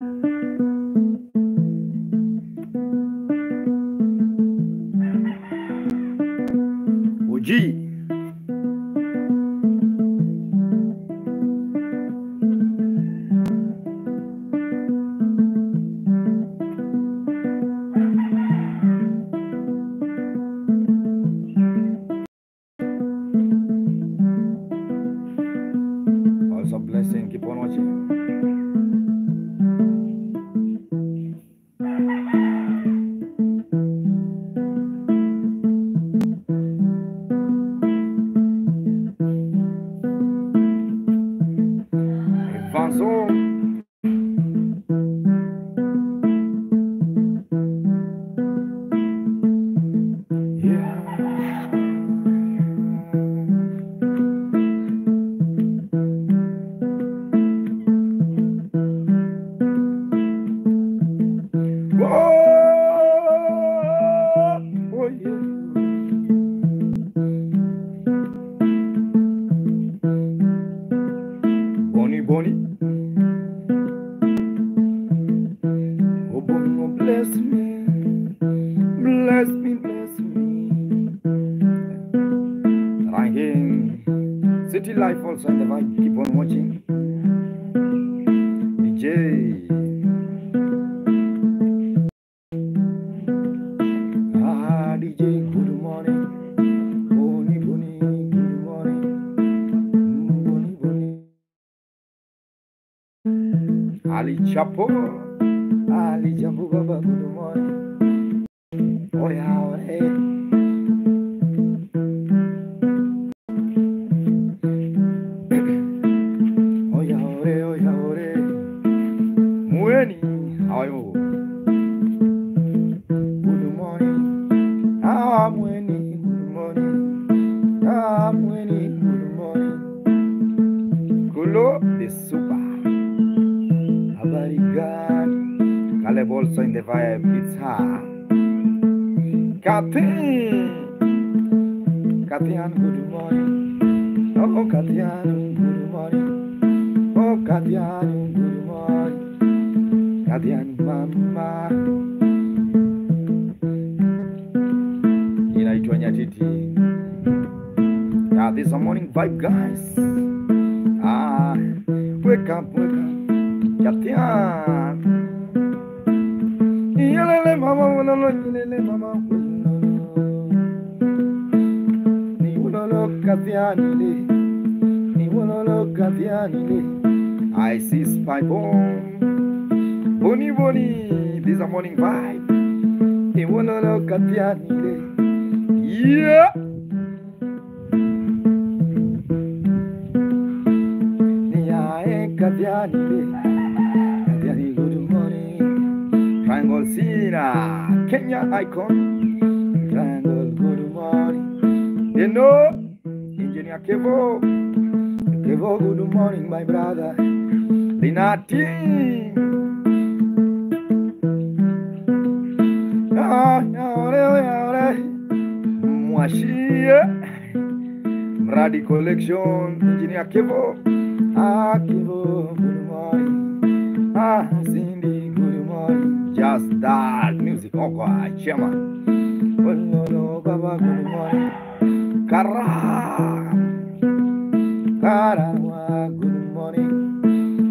Uji. Also blessing, keep on watching. Avançons. Bonnie, Bonnie. Oh, Bonnie, oh, bless me. Bless me, bless me. Ranking. City life also in the vibe. Keep on watching. DJ. DJ, good morning. Bonnie, Bonnie, good morning. Bonnie, Bonnie. Ali Chapo, Ali Chapo, Baba, good morning. Oh yeah, oh hey. Oh yeah, oh hey, oh yeah, oh hey. Mweni, how are you? Good morning. Ah, Mweni, good morning. Ah, Mweni, good morning. Kulo the super. Abarigan. Caleb also in the vibe. It's her. Kathian, good morning. Oh, Kathian, good morning. Oh, Kathian, good morning. Kathian, mama. Inaitwa Nyatiti. Yeah, this is a morning vibe, guys. Wake up, wake up. Kathian. Yelele mama, wololo, yelele mama, ni wololo Kathianile, ni wololo Kathianile. I see spy bomb, Bonnie, Bonnie. This is a morning vibe. Ni wololo Kathianile, yeah. Ni ae Kathianile, Kathianile, good morning. Triangle Sina, Kenya icon. Triangle, good morning. You know, Engineer Kevo. Kevo, good morning, my brother. Linati. Mwashie. Mradi collection. Engineer Kevo. Kevo, good morning. Cindy, good morning. Just that music, okay, chairman. Oh no, Baba, good morning. Karawa, good morning.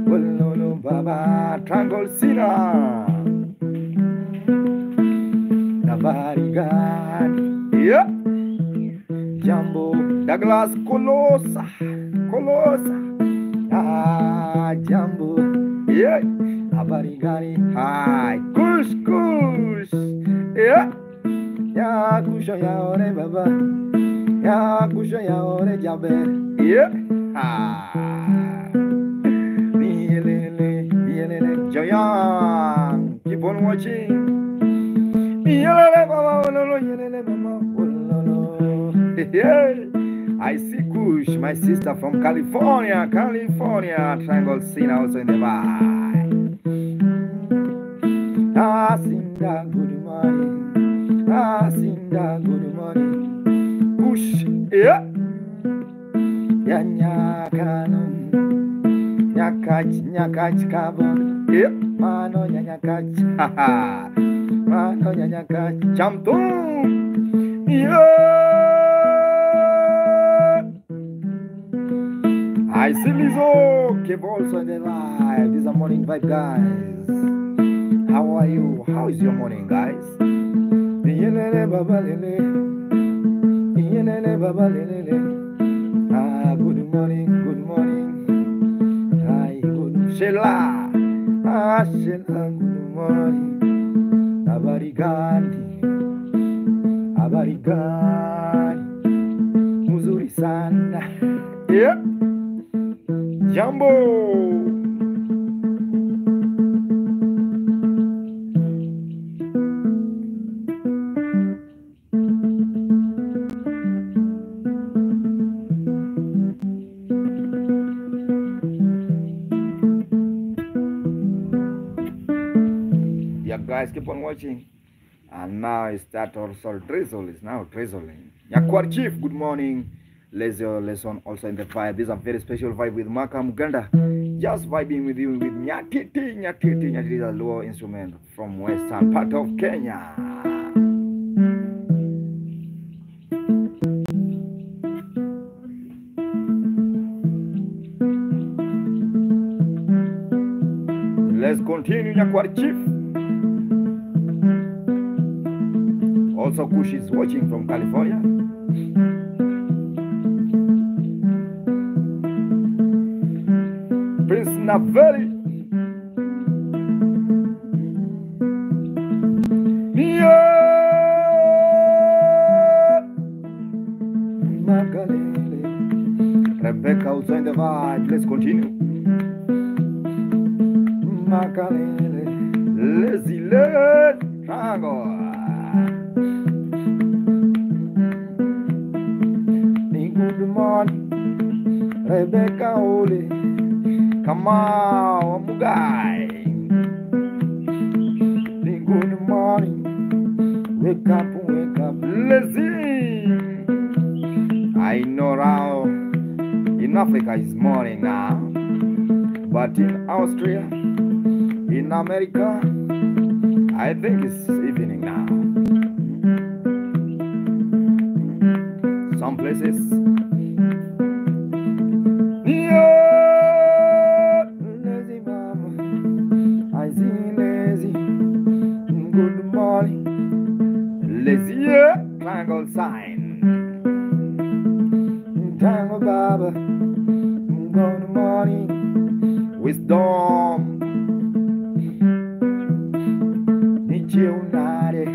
Oh no, Baba, Triangle Sina. Navarigan, yeah. Jambo, Douglas Colosa. Jambo, yeah. Abarigani, hi, kush, yeah. Ya kusho ya ore baba, ya kusho ya ore jabe, yeah. Yelele, Joyan, keep on watching. Yelele mama, ololo, yelele mama, ololo. Yeah. I see Kush, my sister from California, Triangle Scene also in the vibe. Sinda, good morning. Sinda, good morning. Push, yeah. Ya nyakach kabon. Yeah, mano nyanyakach. Mano nyanyakach. Chamtung. Yeah. I see Lizzo. Keep also in the live. This is a morning vibe, guys. How are you? How is your morning, guys? Ah, good morning, good morning. Hi, good Sheila. Ah, Sheila, good morning. Abarigani, abarigani. Muzuri sana. Yeah. Jambo. Guys, keep on watching. And now it start also drizzle. It's now drizzling. Nyakwar Chief, good morning. Lesson also in the vibe. This is a very special vibe with Maka Muganda. Just vibing with you with Nyatiti. Nyatiti is a low instrument from western part of Kenya. Let's continue, Nyakwar Chief. Also, Kush is watching from California. Prince Naveli. Yeah. Makalele. Rebecca also in the vibe. Let's continue. Makalele. Lazy Led. Triangle. Good morning, Rebecca Ole. Come on, Mugai. Good morning, wake up, lazy. I know now in Africa it's morning now, but in Austria, in America, I think it's evening now. Some places. Lazy mama, I see lazy. Good morning, lazy. Triangle sign. Triangle Baba. Good morning, wisdom. Nichiunare,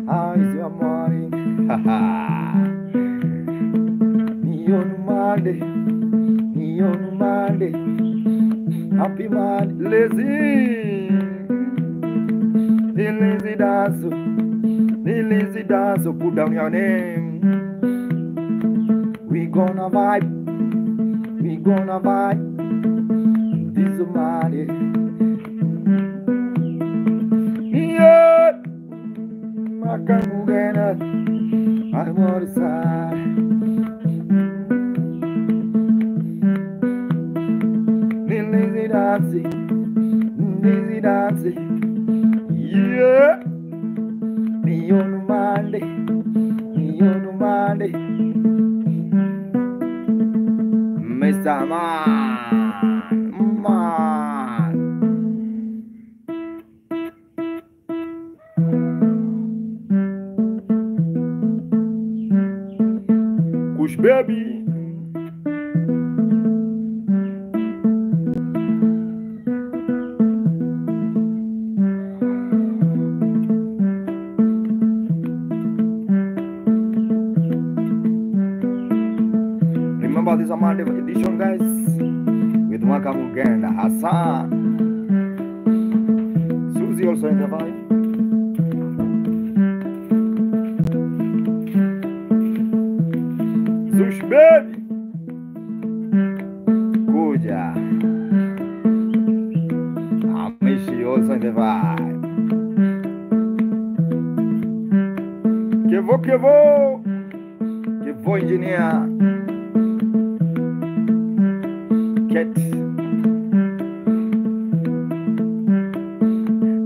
how is your morning? Haha. Monday, happy Monday, lazy dance, put down your name. We gonna vibe, this Monday. Yeah, Makamugena, I'm on the side. Lazy dancing, yeah. Me on Monday, Mr. Man. Kush baby. This is a Monday edition, guys, with Maka Muganda, Hassan, Susie also in the vibe. Sush baby, Kuja, Amishi also in the vibe. Kevo engineer.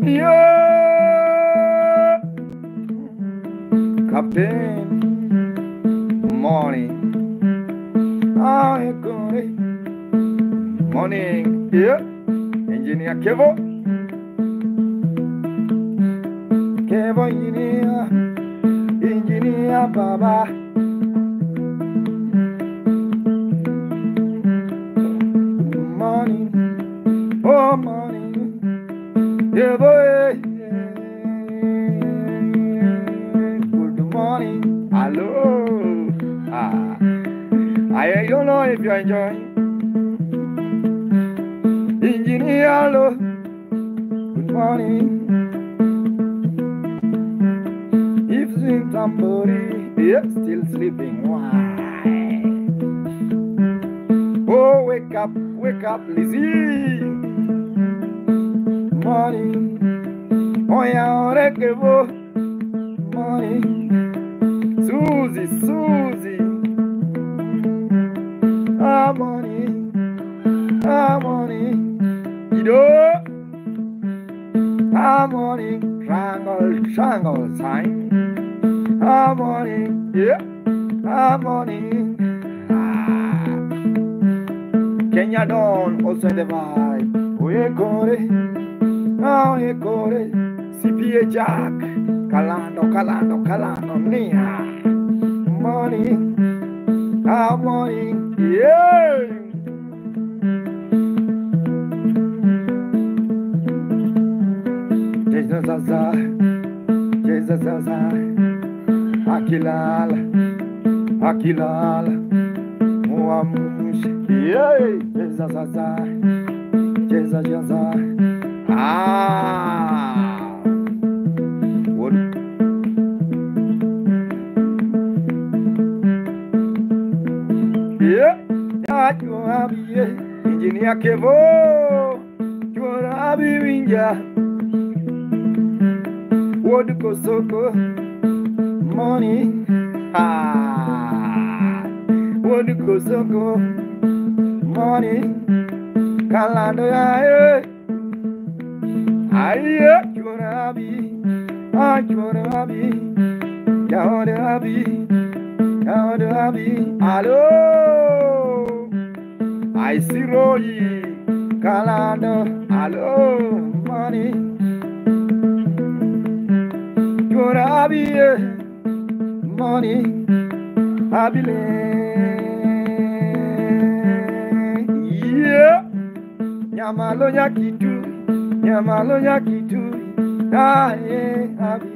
Yeah, Captain Morning. Ah, good morning. Yeah, Engineer Kevo. Kevo Engineer Baba. Morning. Oh, morning. Yeah, boy. Good morning. Hello. I don't know if you're enjoying. Engineer, hello. Good morning. If somebody is still sleeping, why? Oh, wake up, Lizzie. Morning. Oh, yeah, Rekevo. Morning. Susie. Ah, morning. Ido. Ah, morning. Triangle sign. Ah, morning. Yeah. Ah, morning. Kenya Don also the vibe. We got it. CPA Jack. Kalando. Nia. Morning. Ah, morning. Yeah. Jesus Zaza. Akilala. Muamush. Yeah. Jesus Zaza. Jesus. Ah. What? Yeah. You have Engineer Kevo. You have Winja. What Kosoko. Morning. What Kosoko. Morning. Kalando ya. Aye, Jorabi, hello, I see Roy, Kalando, hello, money, Jorabi, money, Abile, yeah, Yamalo Yakitu. Happy.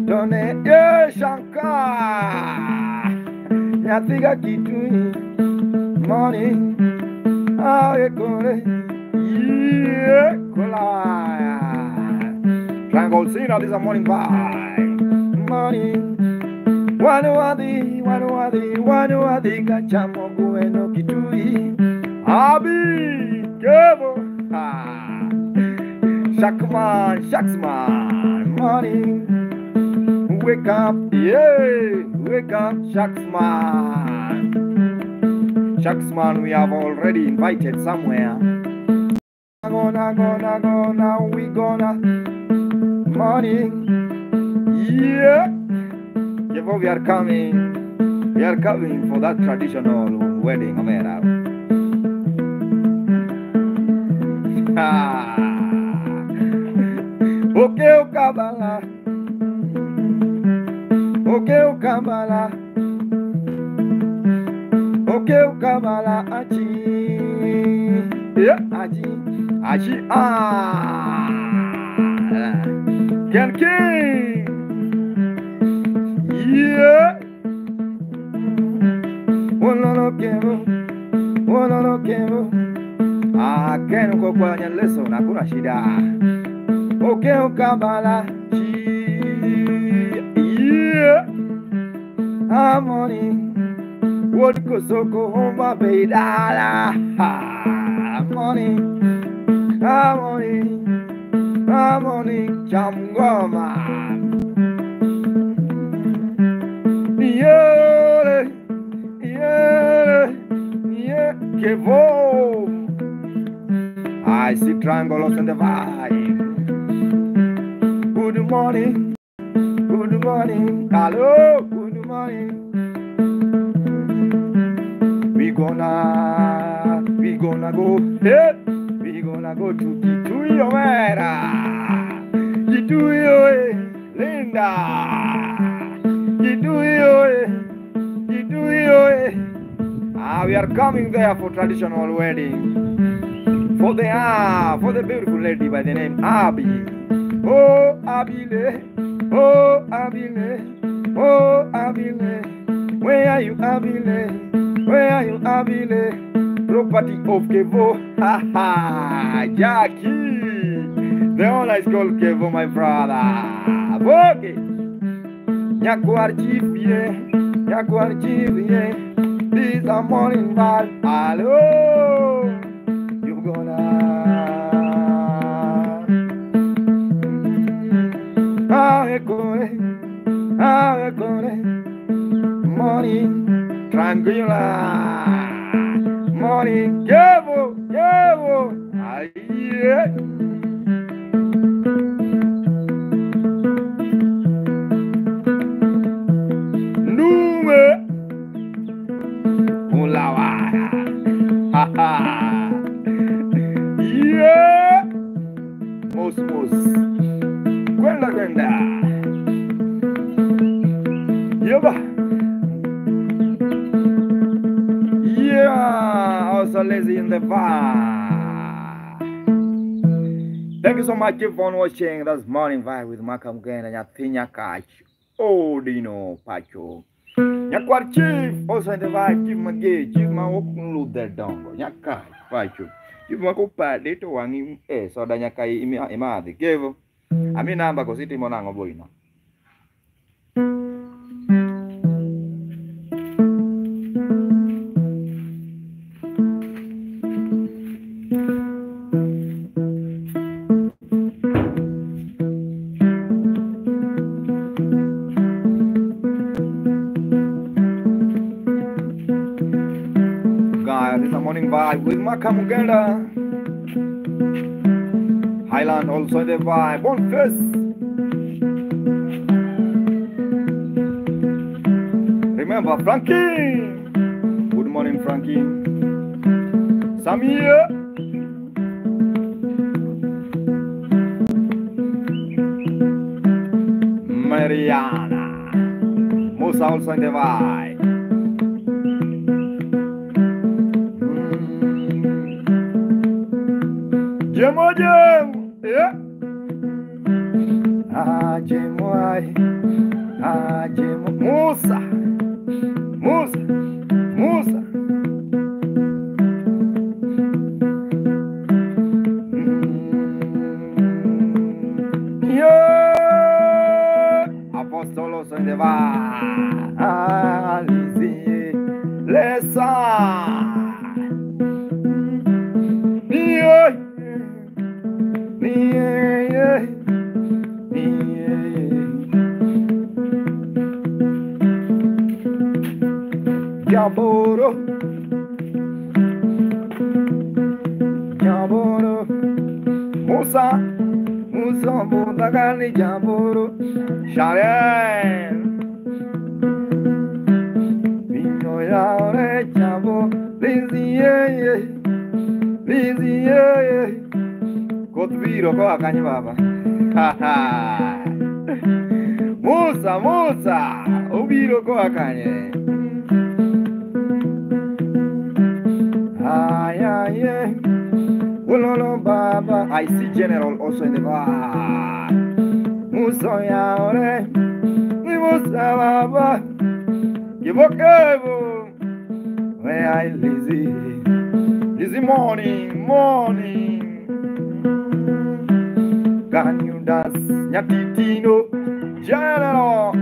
Done Shankar. Nyathiga kitui. Morning. Yeah, Kolaya. Triangle scene, this is a morning vibe. Morning. Wanuadi, Kachamo, Bueno, Kitui. Abi, Kevo. Shaxman, morning. Wake up, Shaxman, we have already invited somewhere. Gonna, we gonna. Morning. Yeah. Kevo, we are coming for that traditional wedding, Amera. Okay, Kabala, Achi. Yeah, Achi. Ken King. Yeah. One Kevo. Ken kwa nyaleso na kuna shida. Okay, Kabala. Yeah. Harmony. What Kosoko Homa Bedala. Harmony. Chamgoma. Yeah. Kevo. I I see triangles in the vibe. Good morning. Good morning. Hello. Good morning. We gonna go. Hey. We gonna go to Kituyo, Kituyo, Linda. Kituyo. We are coming there for traditional wedding. For the beautiful lady by the name Abi. Oh, Abile. Oh, Abile. Oh, Abile. Where are you, Abile? Where are you, Abile? Property of Kevo. Ha ha. Jackie. The owner is called Kevo, my brother. Okay. Nyakwar chief, yeah. Nyakwar chief, yeah. This is a morning vibe. Hello. You gonna how it going morning triangular morning Kevo yeah. Nume Ulawara haha yeah mos Gwenda Yoba yeah also lazy in the bar. Thank you so much for watching this morning vibe with Makam Genda Nyathinya Kach Odino Pacho Nyakwar chief also in the vibe chief Mage chief Mawokulu the dongo Nyaka Pacho chief Makopa Dito Wangi soda Nyakai Imadi Kevo Ami namba così monango boina. Guys, it's a morning vibe with Makam Genda. Highland also the vibe on face. Remember Frankie. Good morning, Frankie. Samir. Mariana. Musa also in the vibe. Jemo. Yeah. Jemo. Musa. Yeah. Apostolos in the Alizi. Lesa. Yeah. Jaboro Musa Bundagani Jaboro Sharen Vino Yaure Jabo Lizzie Kotviro Koa Kanye Baba Musa Obiro Koa Kanye yeah. Ulolo Baba. I see General also in the bar. Musa Yaore Musa Baba Kevo where I Lizzie morning can you dance Nyatitino General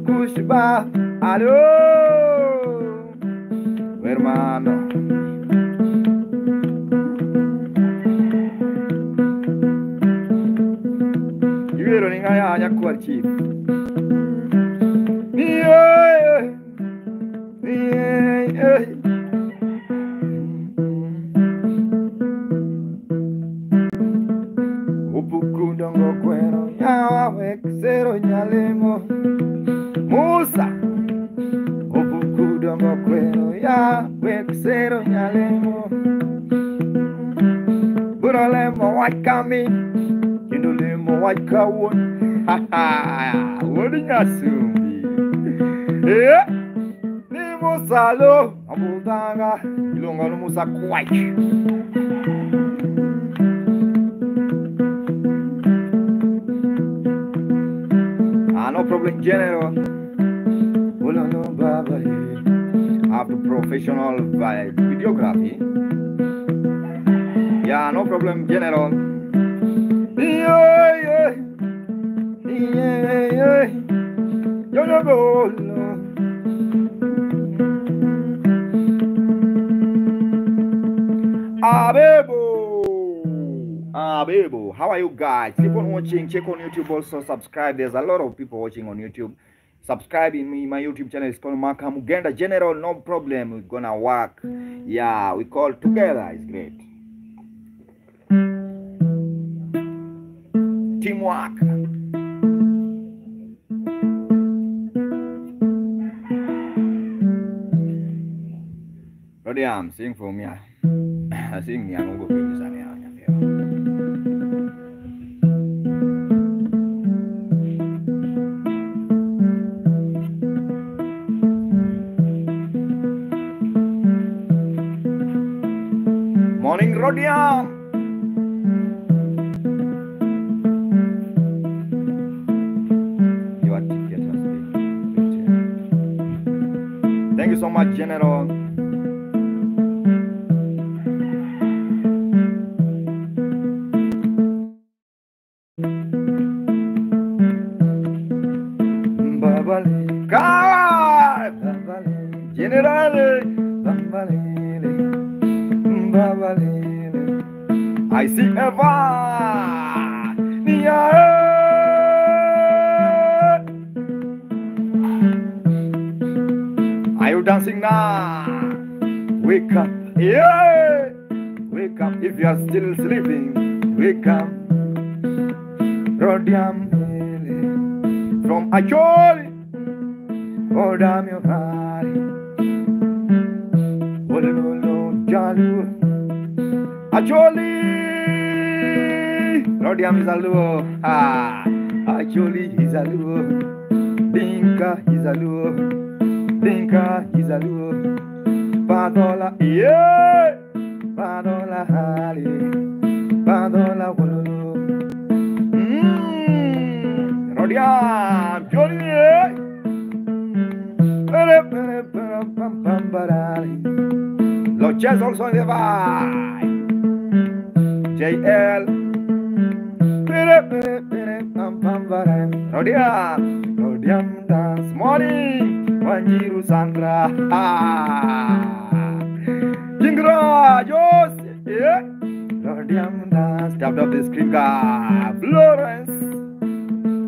Kushba Hello hermano Yero ninga Nyakwar chief yeah. nyalemo Musa Obukudo mokwero ya Weksero nyalemo Buralemo wakami Kindolemo wakawon Ha ha Wodi nyasumbi Ni Musa lo Abudanga Ilonga lo Musa kwai No problem, General. No, Baba. After professional videography. Yeah, no problem, General. Yeah. You know, go. Abebo, how are you guys? Keep on watching, check on YouTube, also subscribe. There's a lot of people watching on YouTube. Subscribe in me, my YouTube channel is called Maka Mugenda General. No problem, we're gonna work. Yeah, we call together, it's great. Teamwork. Rodiam, sing for me. Sing me, I'm going to go. Morning, Rodiam. Your ticket has been. Thank you so much, General. I see Eva. Are you dancing now? Wake up, yeah. Wake up if you are still sleeping. Wake up, Rodiam from Acholi. Oh, damn your body. Oh, no, Jalu. Acholi. Rodiam is a luo. Acholi is a luo. Dinka is a luo. Dinka is a luo. Padola, yeah. Padola, hali. Padola, wololo. Rodiam, Johnny, yeah. Los Jazz also in the vibe. JL. Rodiam dance morning. Wanjiru Sandra. Jingra Jos. Yeah. Rodiam dance. Tapped up the screen guy. Florence.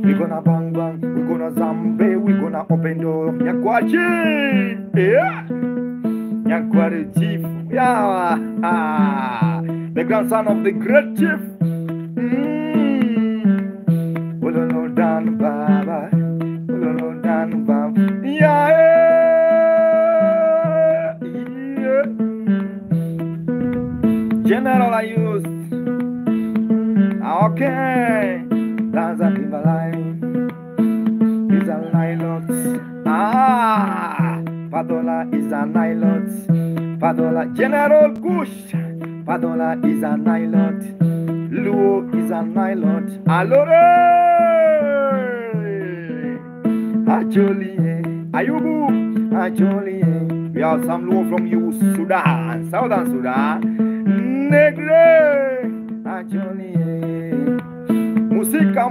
We gonna bang bang. We gonna zambe. We gonna open door. Nyakwachi. Yeah. Nyakwari chief. Yeah. The grandson of the great chief. Ulolo dan baba. Ulolo dan baba. Yeah. General I used. Okay. That's a line. Is a nylot. Padola is a nylot. Padola General Kush. Padola is a nylot. Luo is a nylot. Alore. Acholi. Ayubu. Acholi. We have some Luo from you, Sudan. Southern Sudan. Negre. Acholi. Musica.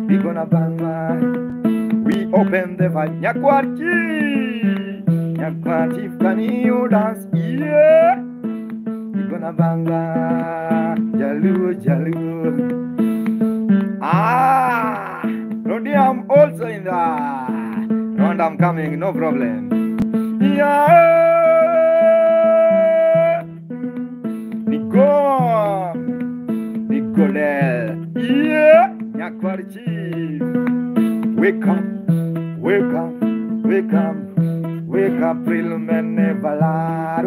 We gonna bang bang. We open the vibe. Nyakwarchi. Nyakwarchi, can you dance? Yeah. We gonna bang bang. Jalu. Rodiam also in the round. I'm coming, no problem. Yeah. Nicole. Yeah. Nyakwarchi. Wake up, wake up, wake up, wake up, real men never lie.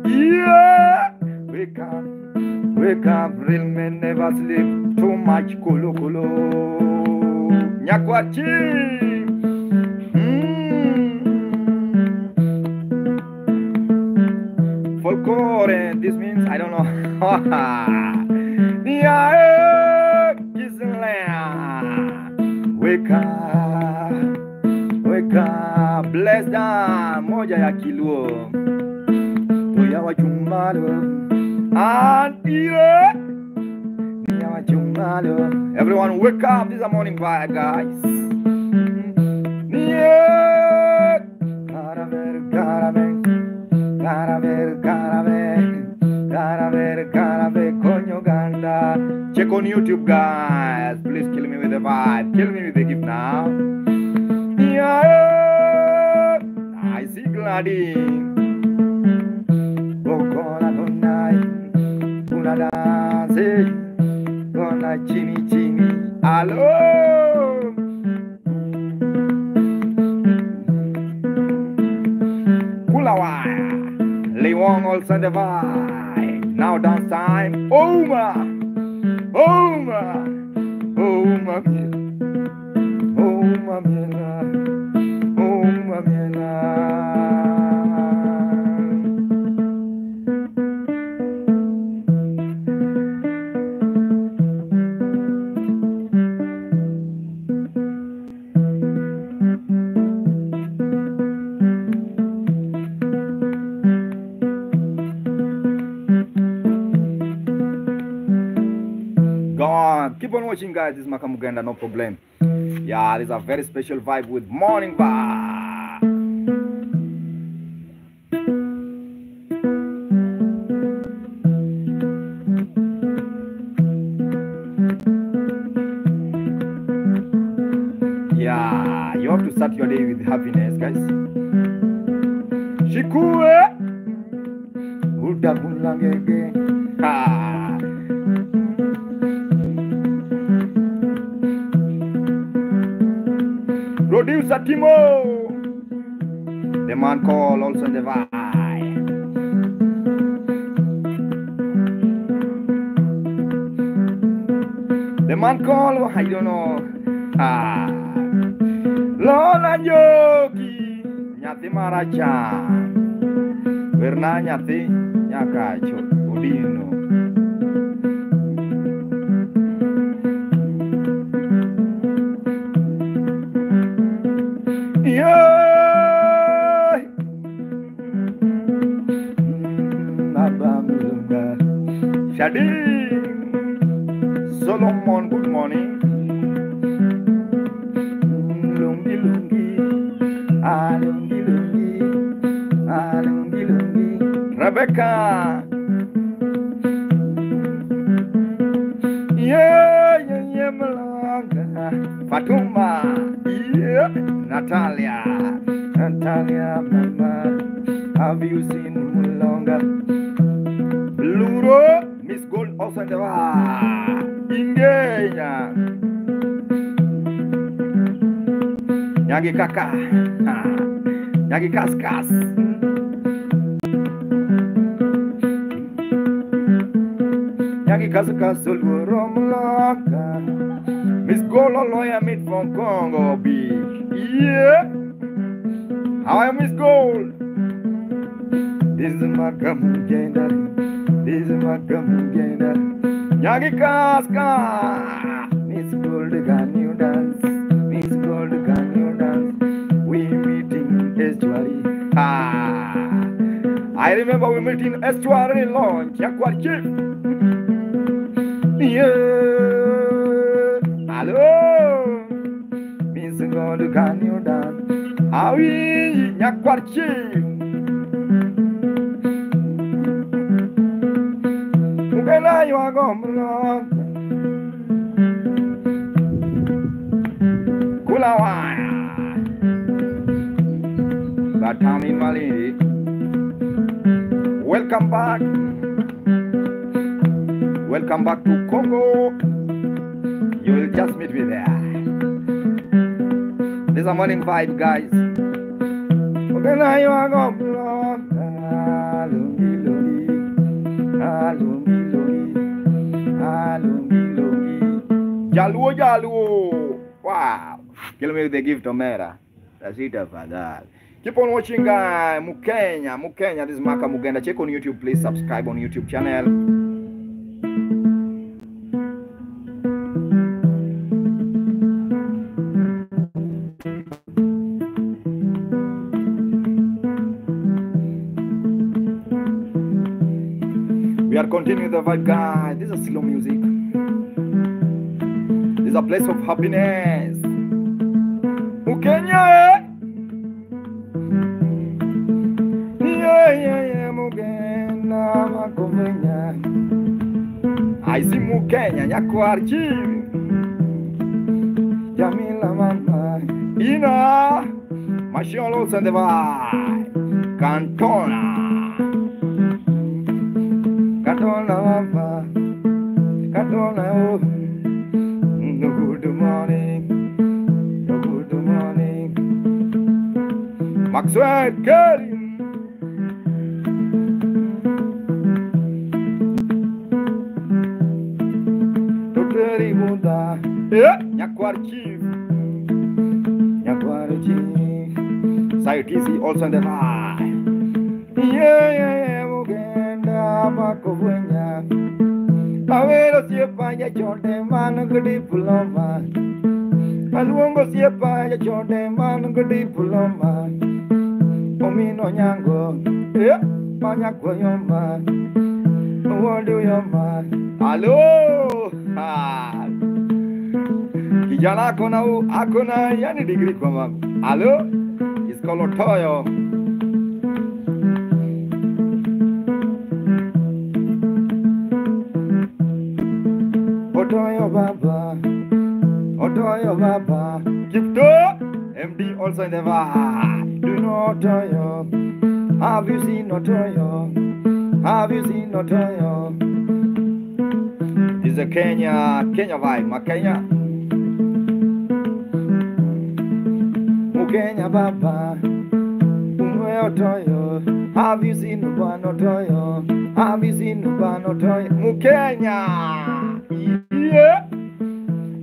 Yeah, wake up, real men never sleep. Too much kulu kulu. Nyakwarchi. Folklore, this means I don't know. Yeah, wake up, bless them. Moja ya kiluo, toya wa chumalo, yeah, wa chumalo. Everyone, wake up! This is a morning vibe, guys. Yeah, gotta ver, coño ganda. Check on YouTube, guys. Please kill me with the vibe. Kill me with the gift now. Yeah, I see Gladys. Oh, gonna dance. Gonna chini. Hello. Kulawai. Leewong also the vibe. Now dance time. Oh my Keep on watching, guys. This is Makamuganda, no problem. Yeah, this is a very special vibe with morning vibe. Yeah, you have to start your day with happiness, guys. Shikue Udabulangege. Producer Timo, the man called also the vibe. The man called, I don't know. Lola Yogi, Nyati Maracha, Verna Nyati, Nyakacho, Udino. Shadi Solomon, good morning. Lungi, lungi. Rebecca. Yeah, Malanga. Fatuma. Yeah, Natalia, mama. Have you seen Mulonga? Luro, Miss Gold also in the Ingenya. Yagi Kaka. Yagi Kaskas. Yagi Kaskas, Romlaka. Miss Gold, lawyer meet from Congo Beach. Yeah. How are you, Miss Gold? This is my Gamugenda. Yagi Kaska. Miss Gold, can you dance? We meet in estuary. I remember we met in estuary launch. Yakwarchi. Yeah. Hello. Miss Gold, can you dance? How is Yakwarchi? Ukela you are gone. Kulawaya. Batami Mali. Welcome back. Welcome back to Congo. You will just meet me there. This is a morning vibe, guys. Okay, now you are going to Jaluo, Jaluo. Wow. Kill me with the gift of Mera. That's it, father. Keep on watching, guys. Mukenya. This is Maka Mugenda. Check on YouTube, please. Subscribe on YouTube channel. We are continuing the vibe, guys. This is slow music. This is a place of happiness. Mukenya, yeah, Mugenda, Makovenya. I see Mukenya, Nyakwarchi, Jamila Mama, Ina, Masholo Sandeva, Cantona. Katona, oh, good morning, good morning. Maxwell Curry. Dr. Muda, Nyakwarchi. Site easy also in the high. Yeah, Mugenda, Makovenya. Awero siapa ya chonde manu gudi puloma. Aluongo siapa ya chonde manu gudi puloma. Omino nyango, manyako yoma. Owodu yoma. Hello. Kijana akona yani degree kwa mama. Hello. It's called Otoyo. Otoyo Baba, Kipto, MD also in the vibe. Do you know Otoyo? Have you seen Otoyo? Have you seen Otoyo? This is a Kenya vibe, Makenya. Mukenya Baba, Unwe Otoyo. Have you seen Uban Otoyo? Have you seen Uban Otoyo? Mukenya, yeah.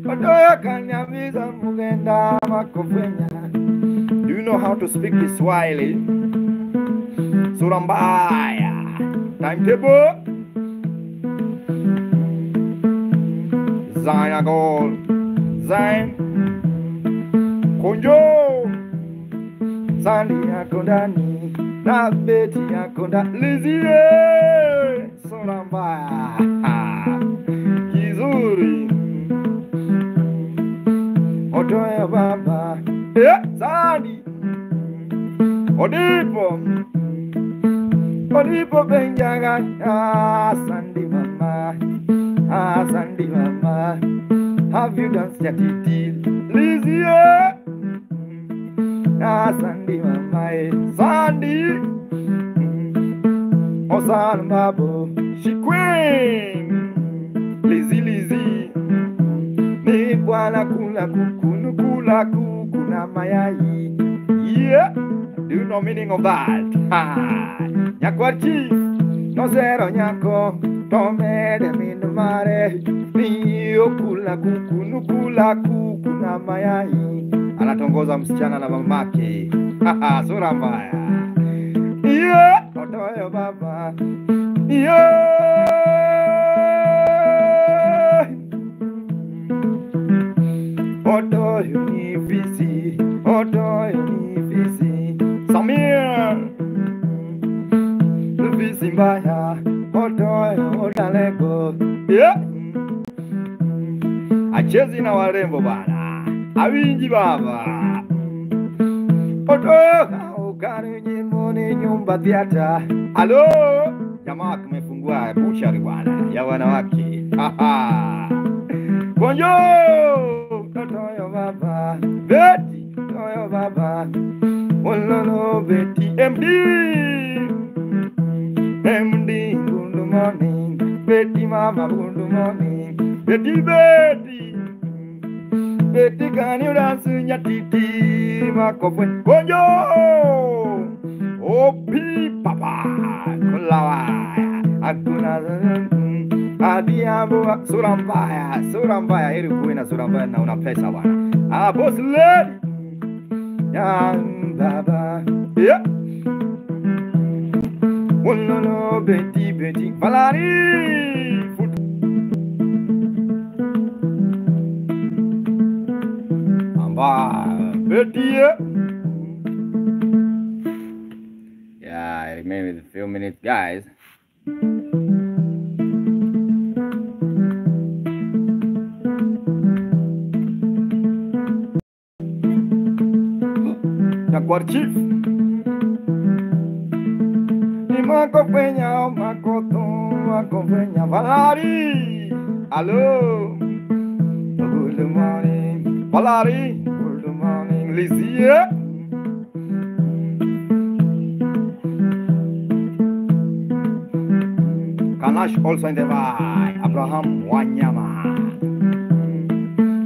Otoyo Kanyamiza Mugenda Makovenya. Do you know how to speak Kiswahili? Surambaya. Timetable. Zaina Gold. Zain. Konjo. Sandi Akondani. Na Betty Akonda. Lizzie. Surambaya. Kizuri. Otoyo Baba, Sandi, Odipo Benjaga, Sandi Mama, have you done Satiti? Lizzie, Sandi Mama, Sandi, Osan Babo, she queen, Lizzie, ni bwana kula kuku na mayai. Yeah, do you know meaning of that? Nyakwarchi, no zero nyako, tome de minumare, ni kula kuku na mayai. Anatongoza msichana na mamake. Sura mbaya. Yeah, Otoyo Baba. Yeah. Otoyo ni visi, Samir, visi mbaya, Otoyo odalego, yeah. Achezi na warembo bana, awinji baba. Otoyo ukari nyimoni nyumba theater. Halo, jamaa kumefungua buchari bwana ya wanawake. Bonjo. Otoyo Baba, Betty, Otoyo Baba, Ololo Betty, MD, good morning, Betty mama good morning. Betty Betty. Betty can you dance in your titi? Makofwen konjo. Opi papa. Kulawa. Akuna Adiambo Surambaya heri kuina Surambaya na una pesa bwana. Boss lady. Young baba. Yeah. Oh no no Betty Betty Valerie. Betty. Yeah, maybe a few minutes, guys. Jaguar Chief. Makofenya, Makofenya, Valerie. Hello. Good morning, Valerie. Good morning, Lizzie. Kanash also in the vibe. Abraham Wanyama.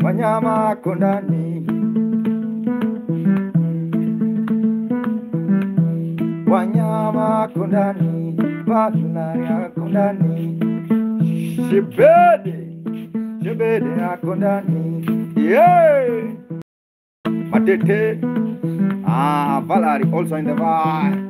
Wanyama Kondani. Wanyama Kondani. Batuna Kondani. Shebede Kondani. Yeah. Matete. Valerie also in the vibe.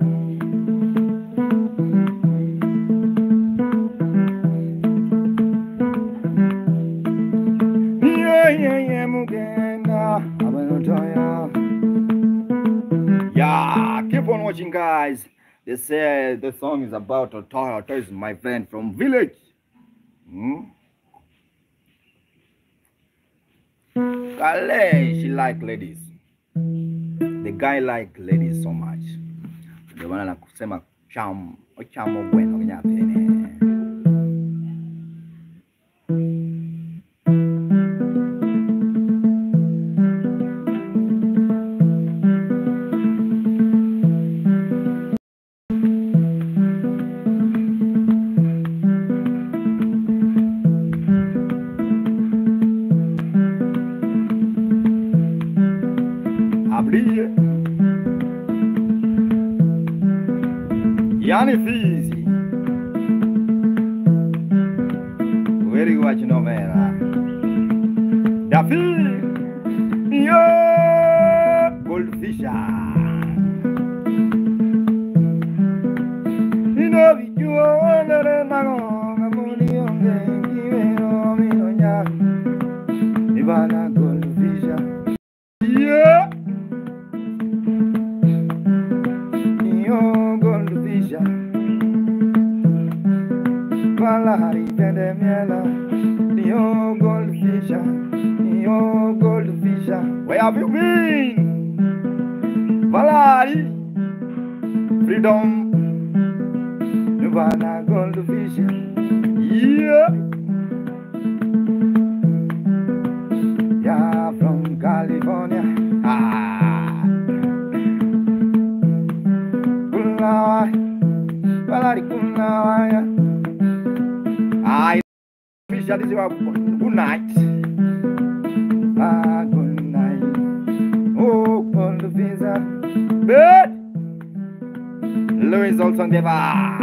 Yeah, keep on watching, guys. They say the song is about Otoyo. Otoyo is my friend from village. Kale, she like ladies. The guy like ladies so much. The one na kusema chamo bueno nyatene. Yani Fizi. Very watch no man. Daffy. Yo Goldfisher. You know you are the money on the Ivana Goldfisher. Yeah. Valerie Vendemiela, Neo Goldfisher, Neo Goldfisher. Where have you been? Valerie, Freedom, Nirvana Goldfisher. Yeah. Yeah, from California. Valerie Kunawaya. This is your good night. Good night. Oh, Goldfisher. But Louis also on the bar.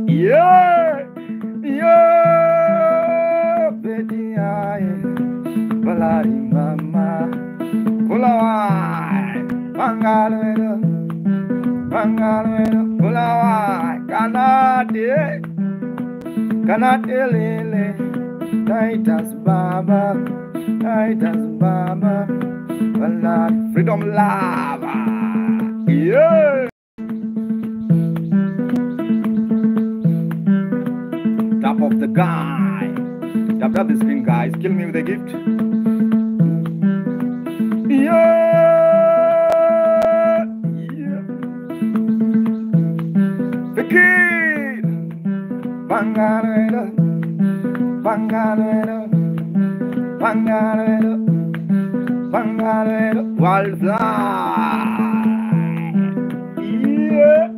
Yeah. Yeah. Betty, Valerie, Mama. Kulawai. Bangalore. Kulawai. Kanatelele, Titus Baba, Valerie, Freedom Lava, yeah. Top of the guy, tap the screen, guys. Kill me with a gift, yeah. The kid, Bangalore. Wildfly. Yeah.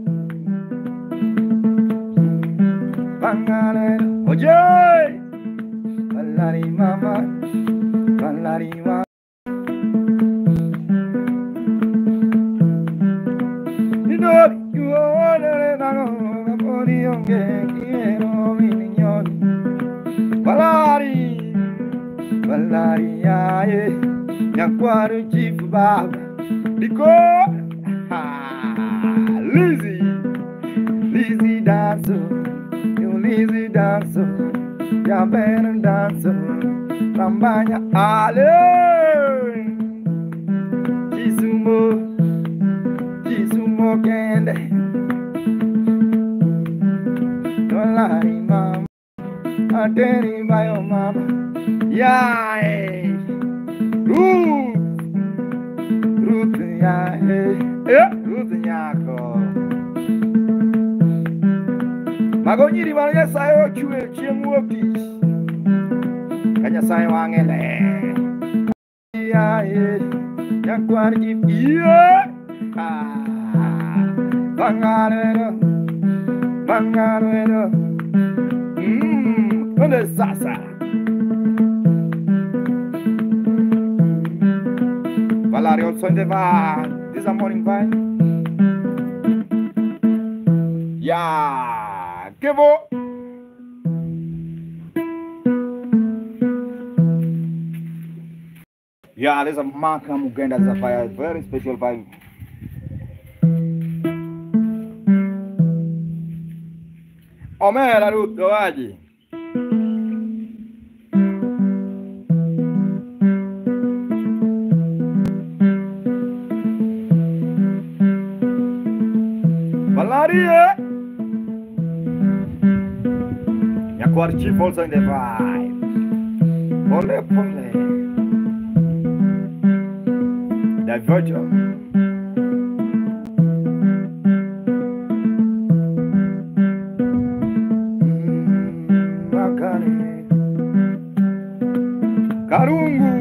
Bangalero, oye, balari mama, balari mama. You know you are the body of balari, balari, aye, yakwaru chief baba, Liko, Lizzie dancer, you Lizzie dancer, ya better dancer, Rambanya Ale, Kisumo Kende, Dolari mama, Aderi by your mama, yeah, Ruth, yeah, Ruth, Yako. Magonyiri wanya sayo chue chiemu opis kanya sayo wangele ya yakwar jip iya bangarero onde sasa Valari also in the van. This is a morning van. Yeah, give up. Yeah, there's a Marka Mugenda Zafaya, very special vibe. Omera Ruto Waji. Valaria. Yakwar Chief also in the vibe. Pole. Diverger. Makane. Karungu.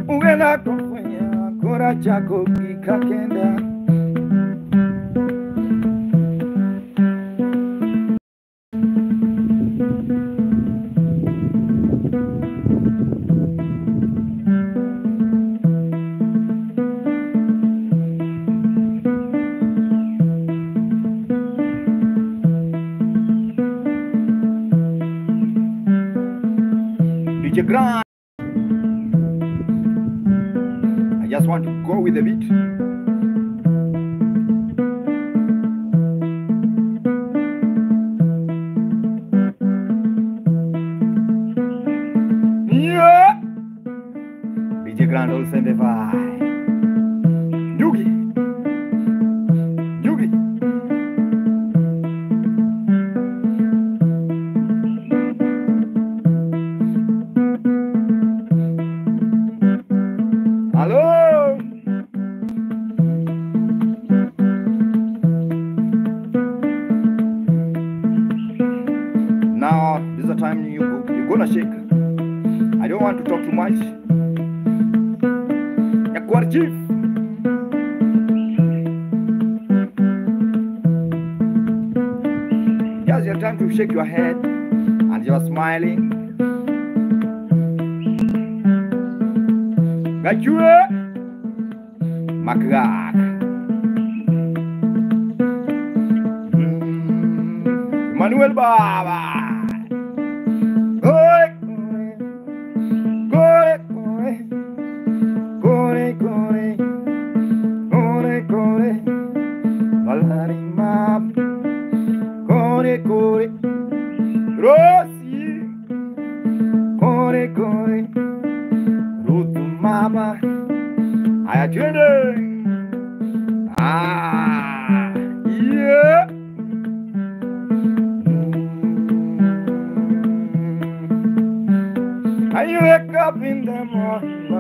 Ungena kufanya kura chako kikakenda. DJ Grand. I just want to go with the beat. Yeah. DJ Grand also in the vibe. Yugi. Hello. Now this is the time you're gonna shake. I don't want to talk too much. Yakwar Chief. Just your time to shake your head and you're smiling. Gachua Makrak Manuel Baba. Gore Valari Mam Gore Rossi Gore Ruth Mama I attend. Yeah. I wake up in the morning,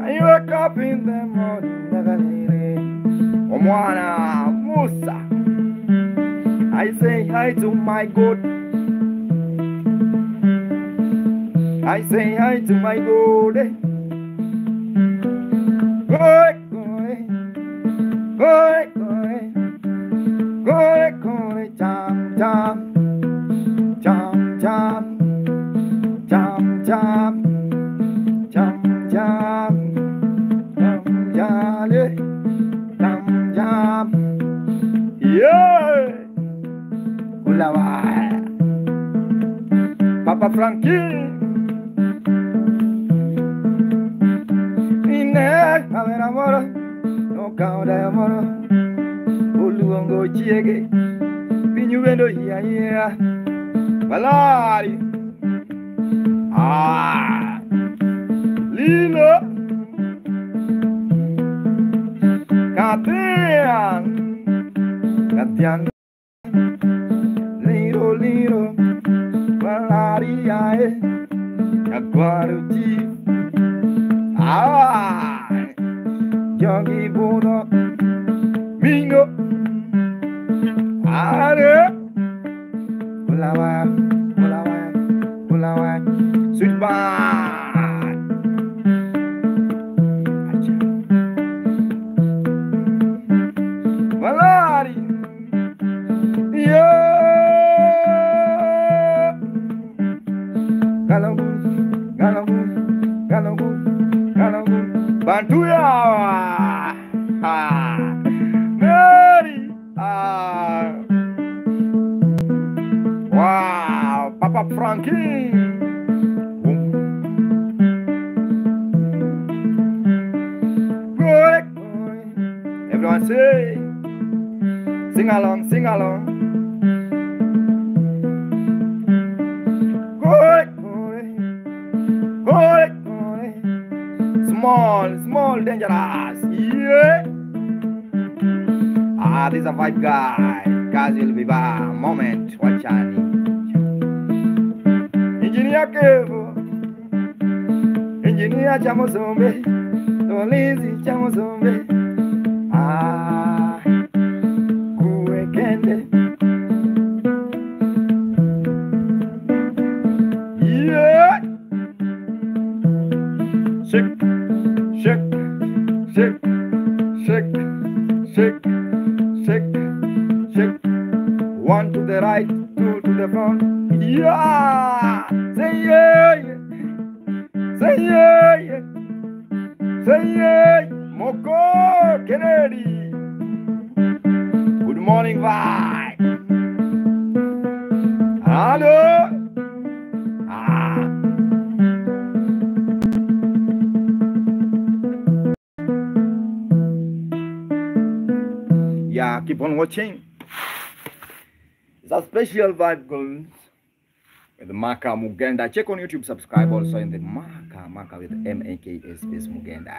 I wake up in the morning, Omwana Musa. I say hi to my God. I say hi to my God. Papa Frankie, Ine, Avera Moro, no Kauda Moro, Uluongo Chiege, Pinuendo Ia, Valari, Lilo, Katian, Liro, Valaria, Aguaruti, Yogi Bono, Mingo, Are, Ulawa, Sweet Bar, Valari, Galabu, Bantuya, Mary, wow, Papa Frankie, everyone say, sing along. Small, dangerous, yeah. This is a vibe guy. Guys will be back. Moment, watch out. Engineer Kevo, Engineer Chamozombe, Tolizi Chamozombe. Kuekende. Yeah. Shake. One to the right, two to the front. Yeah. Say yeah. Moko Kennedy. Good morning, vibe. Hello. Yeah, keep on watching. It's a special vibe goes with Maka Mugenda. Check on YouTube, subscribe also in the Maka with M-A-K-A space Mugenda.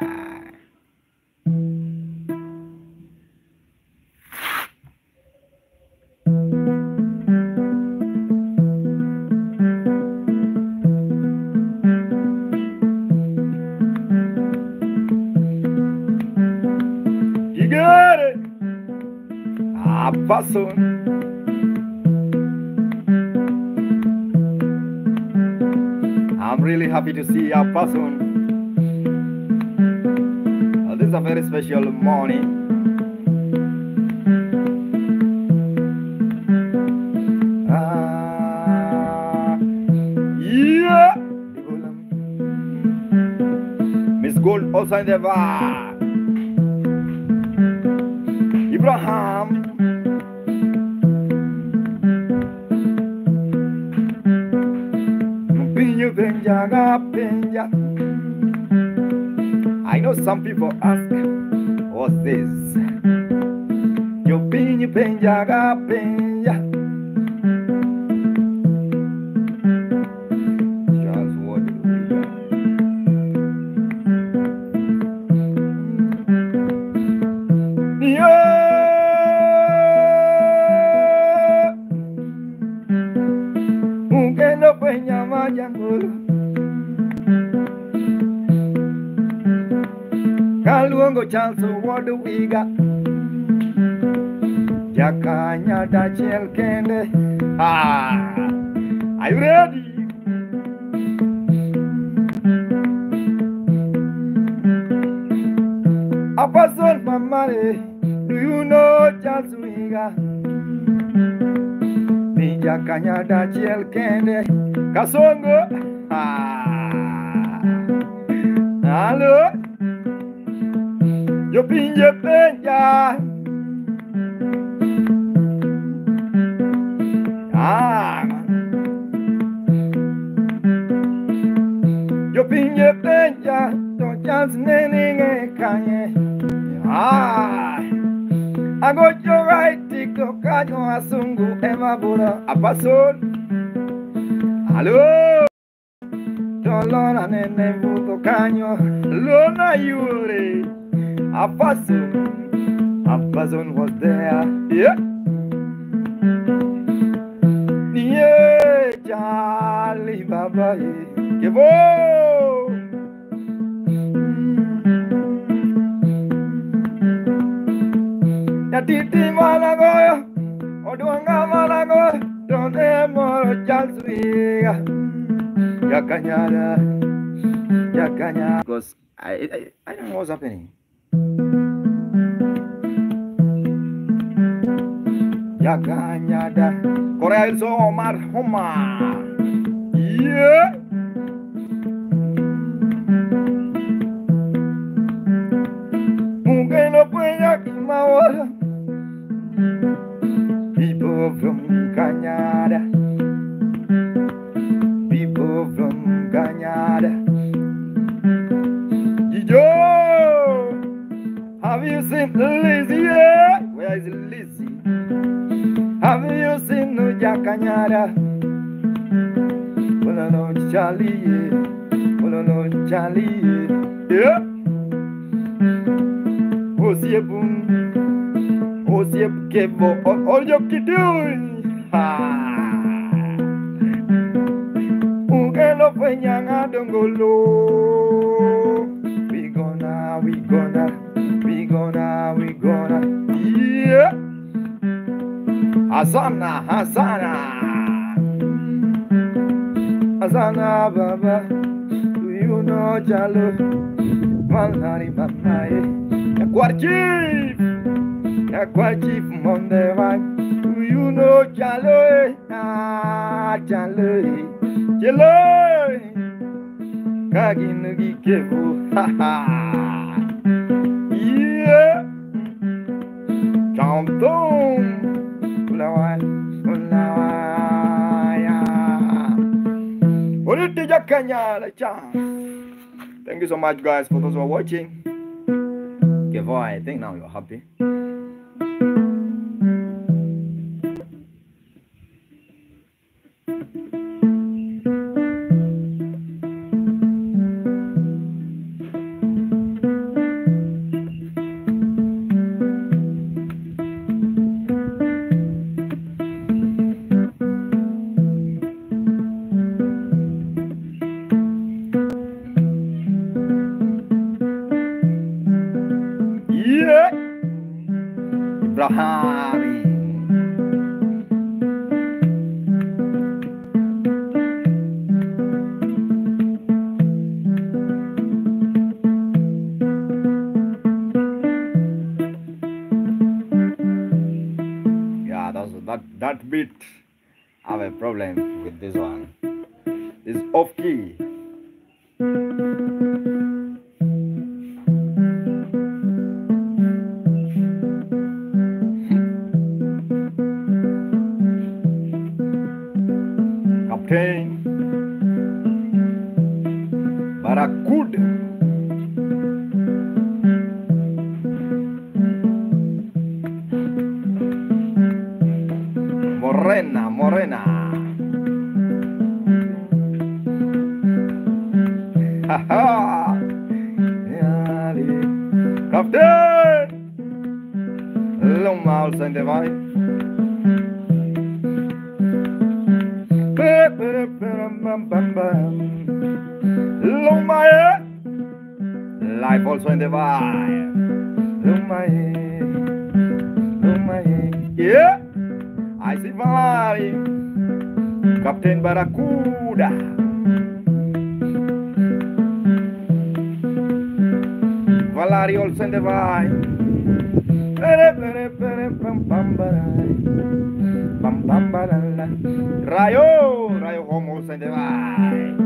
You got it. Person. I'm really happy to see a person. This is a very special morning. Yeah. Miss Gold also in the bar. Ibrahim. I know some people ask, what's this? Yo pinyo penjaga penja. Charles Ward. Ungeno penja majangulu. Kaluongo Charles Ward we got. Jakanya Dachiel Kende. Are you ready? Apason mamare, do you know Jazwiga? Ninja Kanyada Chiel Kende, Kasongo. Hello, you been your penja. You been your penja, don't just nailing a kanye. I got your right, TikTok, Kanyo Asungu, Emma Buddha, Apason. Hello, Dolona Nene Buto Kanyo, Lona Yuri, Apason was there, yeah. Yeah, Charlie Baba, give Titi Malagoya, Odwanga Malagoya, don't ever Jazwiga. Yakanyada, because I don't know what's happening. Yakanyada, Korea is Omar Homa. Yeah. Mungeno Puya Kimawara. People from Canada. People from Canada. Yo, have you seen Lizzie? Where is Lizzie? Have you seen Nuja Canada? Well, I know Charlie. Well, I know Charlie. Yeah. Osiebun. Osieb Kevo. All you can do. Ugelo Penyanga Dongolo. We gonna. Yeah. Asana Baba, do you know Jalo? Malhari Mamae, Aquachif Mondeva, do you know Jalo? Jalo, Kaginugi Kevu, yeah, Chanton, Ulawan. Thank you so much, guys, for those who are watching. Okay, boy, I think now you're happy. Ibrahim. Yeah, that beat. I have a problem with this one. It's off key. Captain Barracuda. Morena. Haha. Captain Loma Sendevai. Lumaye, life also in the vibe. Lumaye, yeah. I see Valley, Captain Barracuda. Valari all send the vibe. Rayo homo send the vibe.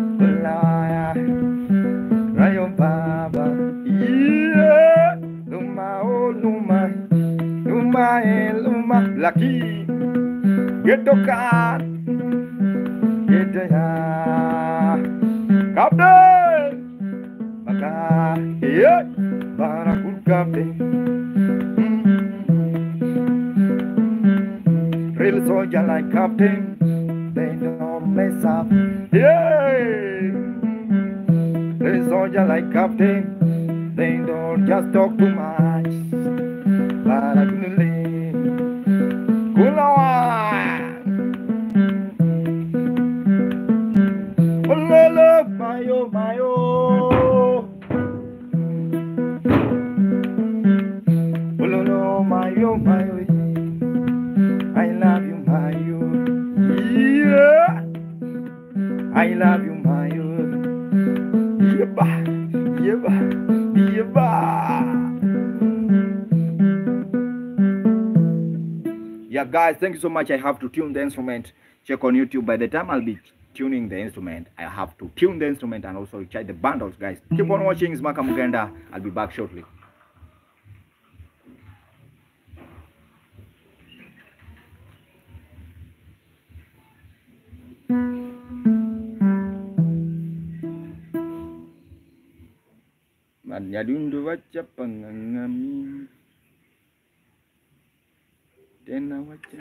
Rayo baba. Yeah. Luma oh luma. Luma luma. Lucky. Get the car. Get the Captain. Baka. Yeah. Barakul Captain. Real soldier like Captain. They don't mess up. Yeah. Real soldier like Captain. They don't just talk too much. Barakulele. Kulawa. Ololo, mayo, mayo. Ololo, mayo, mayo. I love you, mayo. Yeah. I love you, mayo. Yeba, yeba, yeba. Yeah, guys, thank you so much. I have to tune the instrument. Check on YouTube. By the time I'll be tuning the instrument, I have to tune the instrument and also recharge the bundles, guys. Keep on watching. It's Maka Mugenda. I'll be back shortly. Manyadundu wacha pangangami tena wacha.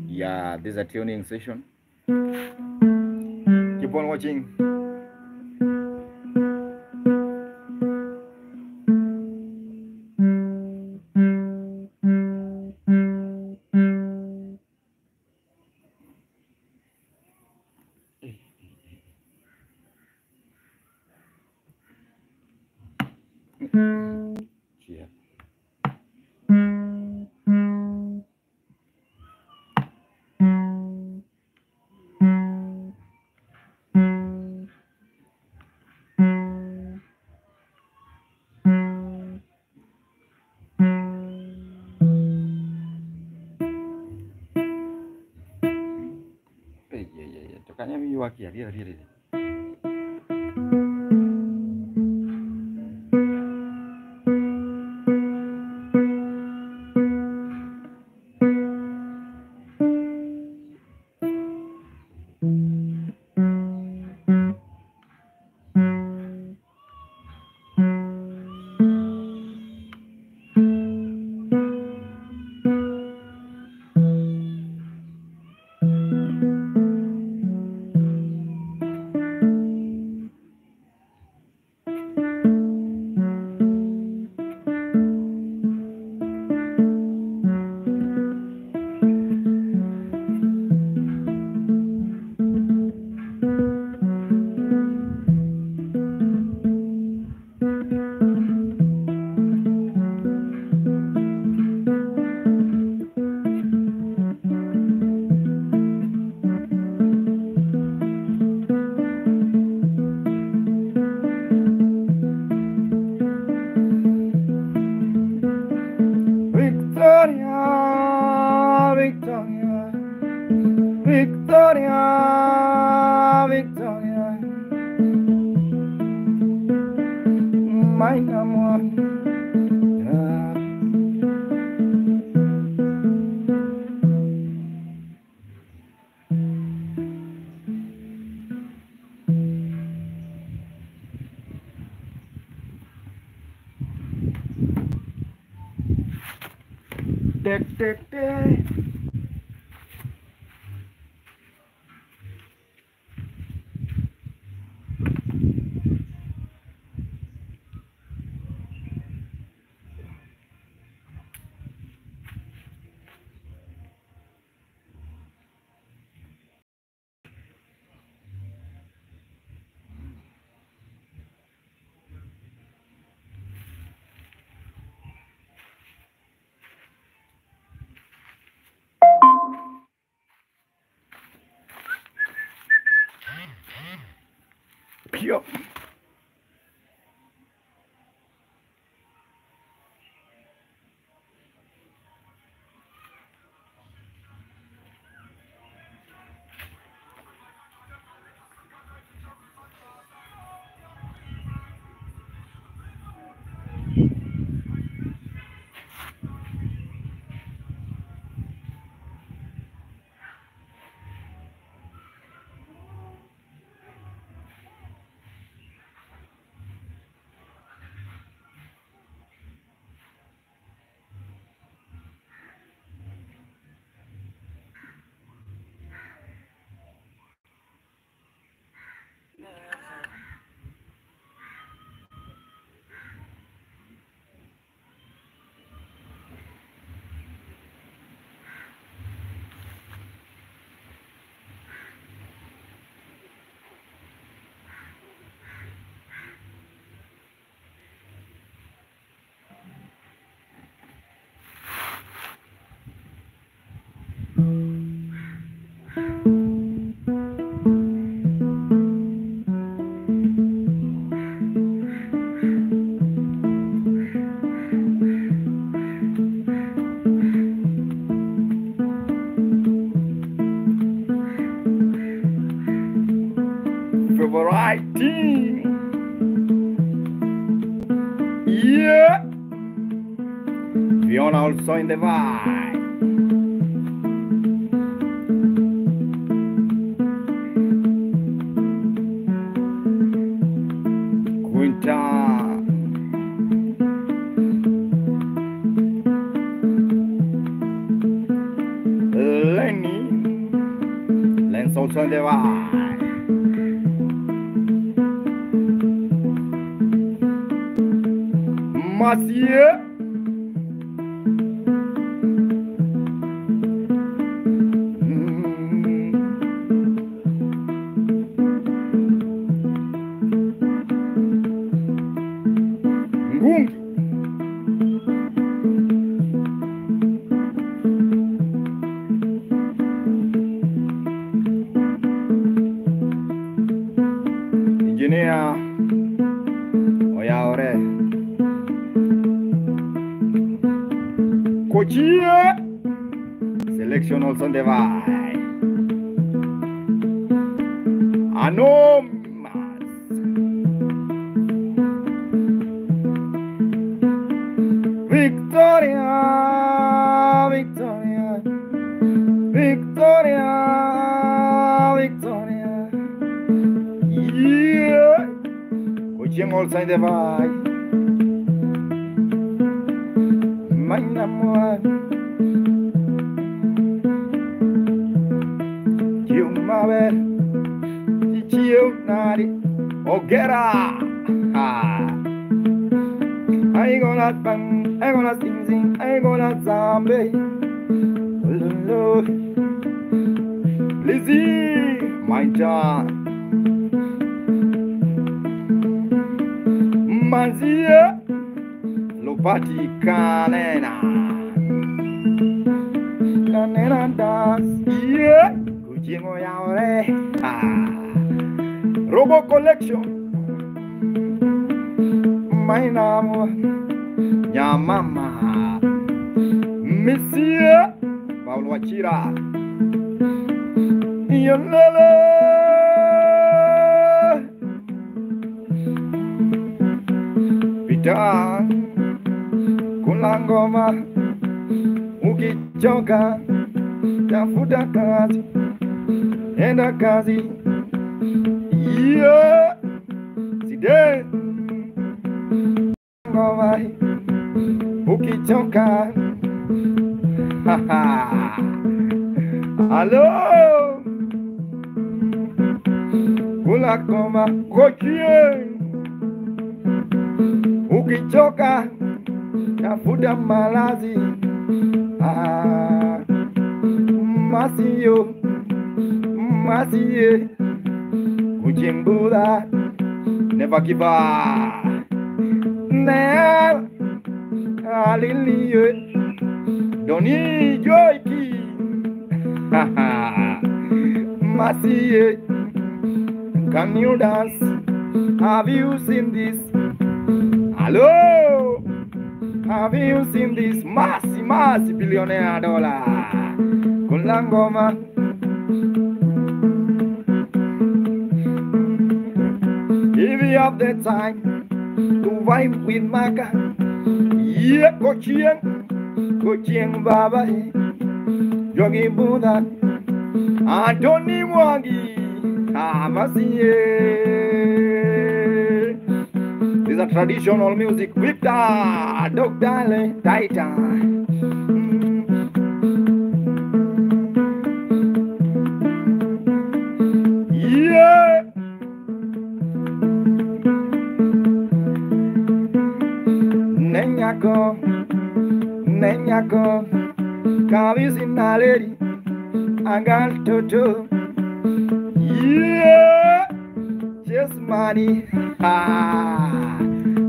Yeah, this is a tuning session. Keep on watching. Yeah. Tokanya mimi wakia dia. Yo. Favorite team. Yeah. Fiona also in the vibe. Quinta. Lenny. Len's also in the vibe. Monsieur. Engineer. Oya ore. Coachia. Selection also on the vibe. Anonymous. Victoria, Victoria, Victoria, Victoria. Yeah. Coaching also in the vibe. My number. Oh, get up! I gonna bang, I gonna sing, I gonna zombie. Lizzie, my job. Manzia, Lopati Canena. Canena dance, yeah. Kujimo yaore. Robo Collection. My name, ya mama, Monsieur Paulo Achira. Yolele, Pita, Kulangoma, Ukichoka, tafuta kazi, enda kazi. Yeah, today, ukichoka, hello, kula koma kochie, ukichoka, tafuta malazi, masiyo, masiye. Kujimbura, never give up. Never, hallelujah. Doni joiki, haha. Masiye, can you dance? Have you seen this? Hello? Have you seen this? Massive billionaire dollar. Kulangoma. If you have the time to vibe with Maka, yeah, Kochien Baba, Yogi Buddha, Anthony Mwangi, Amasiye. This is a traditional music with the Dog Darling Titan. Yeah. Nenyako, Kavis in a lady, I got to. Yeah, just money.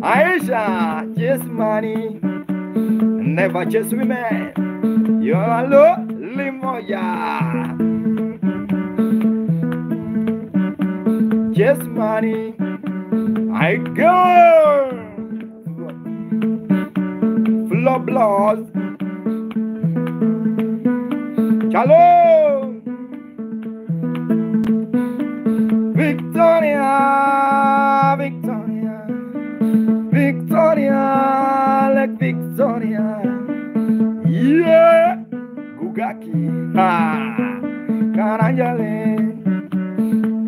Aisha, just money. Never just women. You're lonely, moya. Just money. I go. Blood. Shalom. Victoria, like Victoria. Yeah, Gugaki. Karanjale.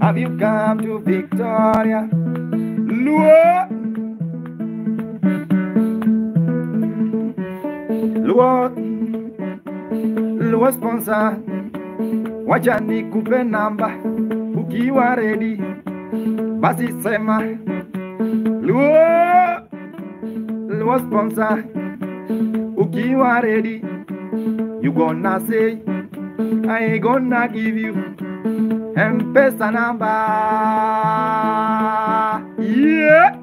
Have you come to Victoria? Lua. Luo sponsor, wacha nikupe namba, ukiwa ready, basi sema. Luo sponsor, ukiwa ready, you gonna say, I gonna give you M-Pesa number. Yeah,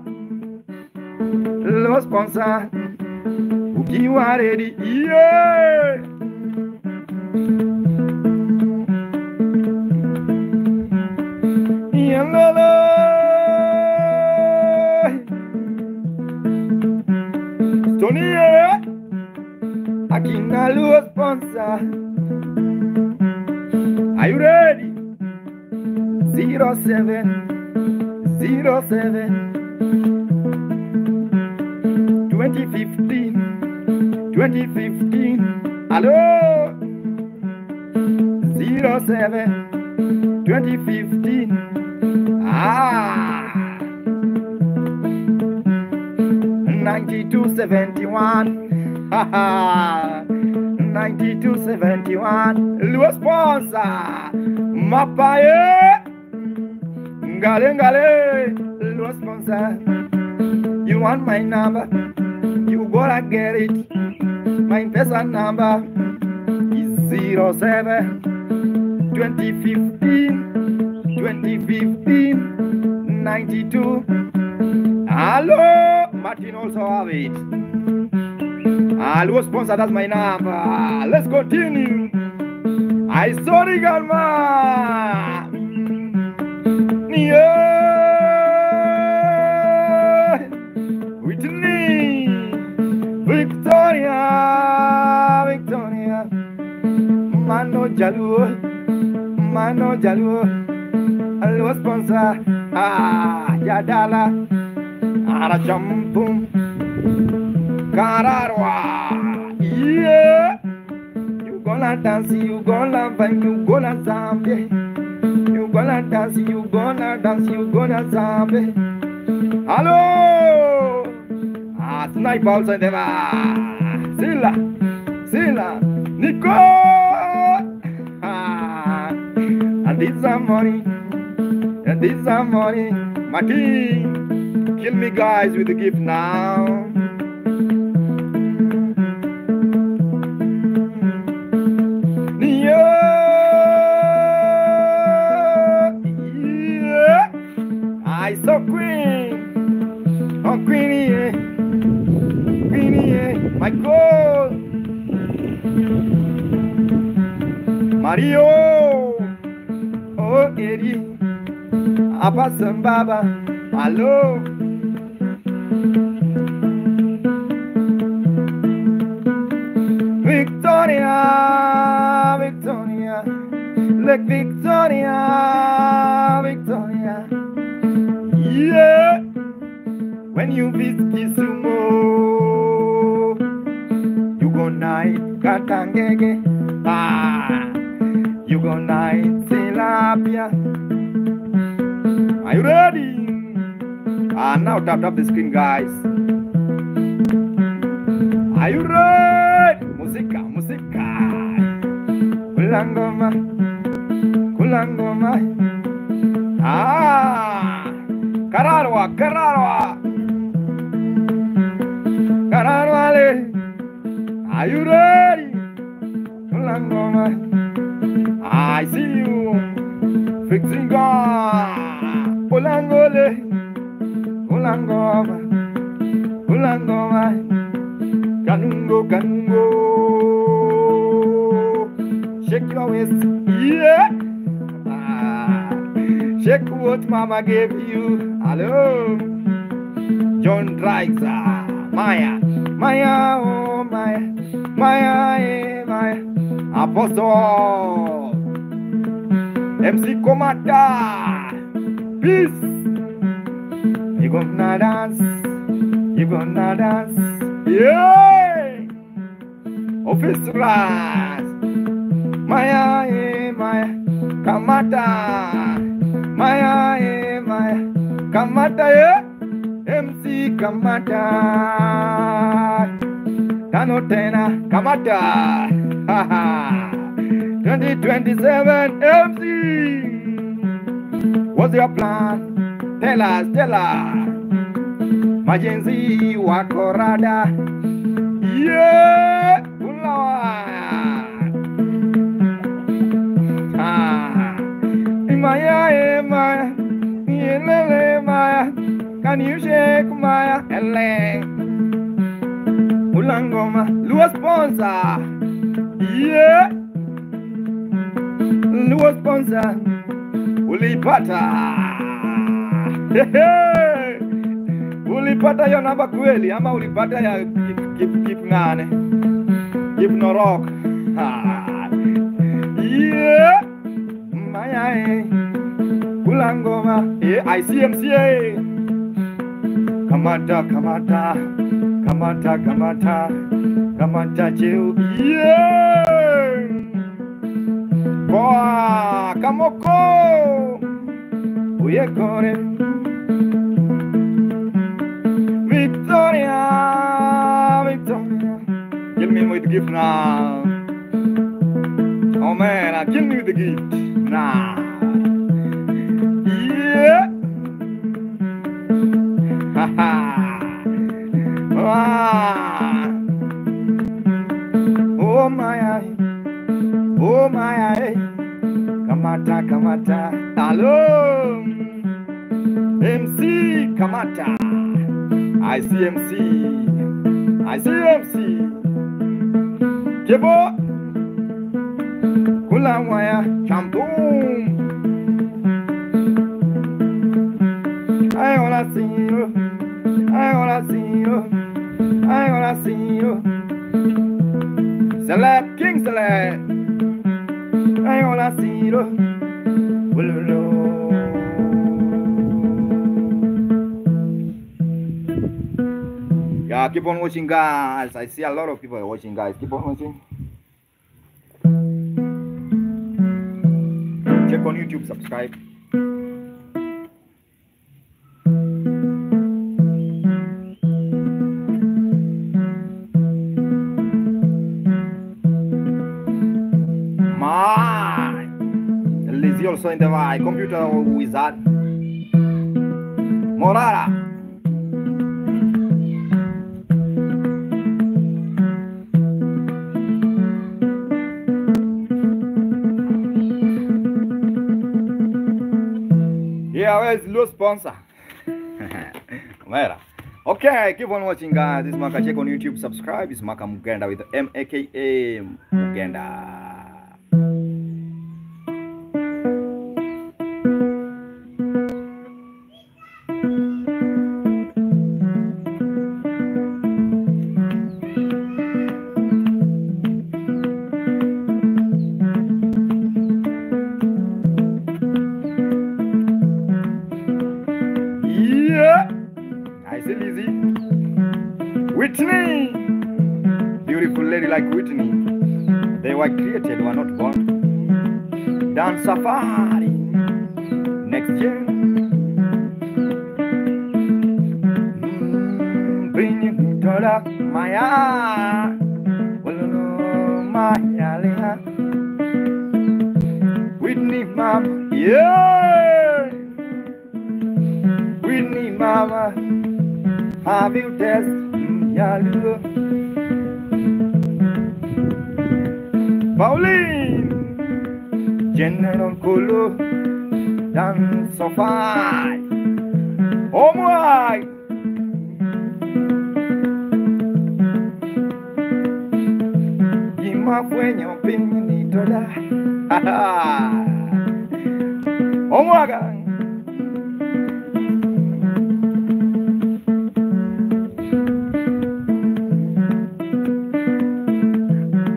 Luo sponsor. You are ready, yeah. Yalala, Tony, Akina Luo sponsor. Are you ready? 07 2015. 2015, hello, 07, 2015, 9271, 9271, Luo sponsor, Mapaye, Ngale, Luo sponsor, you want my number, you gotta get it. My person number is 07 2015 92. Hello, Martin also have it. Hello, sponsor, that's my number. Let's continue. I saw the Galma. Yeah, Whitney, Victoria. Mano Jalu, Hello sponsor, Yadala, Arachampum, Kararwa, yeah, you gonna dance, you gonna vibe, you gonna zombie, you gonna dance, you gonna zombie. Hello, snipe outside the Silla, Nico. And this is money, Maki, kill me guys with the gift now. Yeah, I saw Queen, oh Queenie, my God, Mario. Oh, Eddie, Abba Baba, Hello. Victoria, Victoria, Lake Victoria, Victoria. Yeah, when you visit Kisumu, you gonna eat katangege. You gonna eat tilapia. Are you ready? Now tap the screen, guys. Are you ready? Musika, musika. Kulangoma, kulangoma. Kararwa, kararwa. Kararwa le. Are you ready? Kulangoma. I see you. Fixing God. Kulangole. Kulangoma. Kulangoma. Kanungo, kanungo. Shake your waist, yeah. Shake what mama gave you. Hello, John Dreiser, Maya, Maya, oh Maya, Maya, eh, Maya, Apostle, MC Komata, peace. You gonna dance, you gonna dance, yeah. Office class. Maya, eh, Maya, Kamata. Maya, eh, Maya, Kamata, eh, MC Kamata. Tanotena, Kamata. 2027 MC. What's your plan? Tell us, tell us. Majenzi Wakorada. Yeah, Maya, Maya, Maya, Maya, can you shake Maya? Ele, Ulangoma, Lua sponsor, yeah, Lua sponsor, ulipata, ulipata ya namba kweli, ama ulipata ya kip ngane, kip norok, yeah. Maya, Kulangoma, ICMCA. Kamata, kamata, kamata, kamata, kamata, chill, yeah. Boa, kamoko, uyekore. Victoria, Victoria. Kill me with the gift now. Oh man, kill me with the gift. Nah. Yeah. Haha. Oh my eye. Oh my eye. Kamata, kamata. Hello. MC Kamata. I see MC. I see MC. Kebo. Kulawaya. Chamboom. I wanna see you. I wanna see you. I wanna see you. Celeb, King Celeb. I wanna see you. Yeah, keep on watching, guys. I see a lot of people are watching, guys. Keep on watching. Check on YouTube, subscribe. Lizzie also in the right. Computer wizard. Morara. Yeah, where's low sponsor? Okay, keep on watching, guys. This is Maka. Check on YouTube, subscribe. It's Maka Mugenda with MAKA Mugenda. Whitney. They were created, were not born. Dan Safari. Next year. Bring it to the Maya. Maya. Whitney Mama. Yeah. Whitney Mama. Have you tested Yalu? Pauline, General Kulu, Dan Safari. Oh my! Gima fwenyo pinyi toda. Oh my God!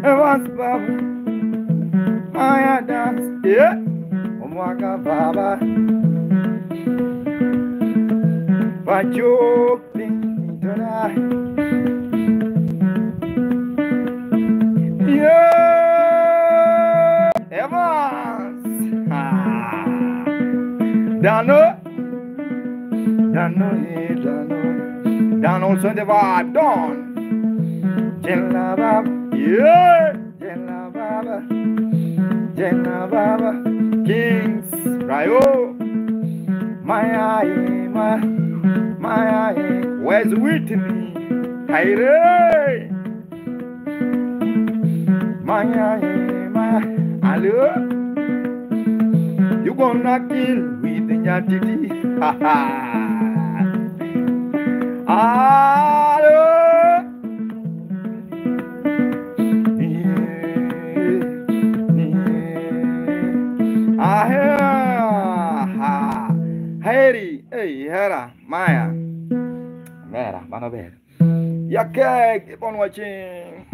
Evans Baba, Maya dance, yeah. Omwaka Baba, Pacho, Pintola, yeah. Evans, Dano, Dano also in the vibe, Don, Jella Baba. Yeah, Jenna Baba, Kings, Rayo, my, where's Whitney? Hey, my, hello, you gonna kill with the nyatiti, ha ha, hello. Harry, hey, Hera, Maya, Mera, Manaber. Yake, keep on watching.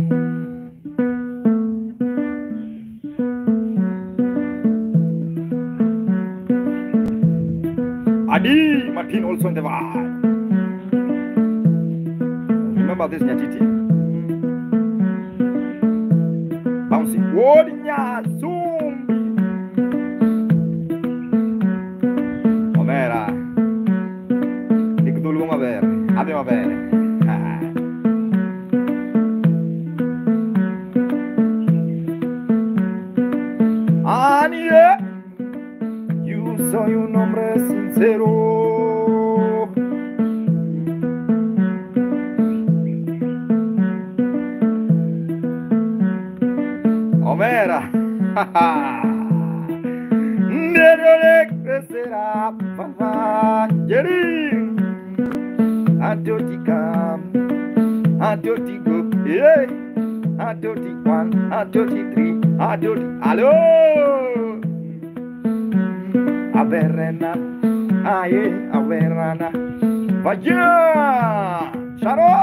Adi, Martin also in the vibe. Remember this, Nyatiti. Bouncing, Wodinya, Zoom. Omera, Nicodolo abbiamo bene. Anie, yo soy un hombre sincero. Omera, Nedole crecerá, papá, Jerry. Adotikam, Adotiko, yeah. Adotik1, Adotik3, Adotik, hello. Averena, aye, Averana, vaya, Sharo.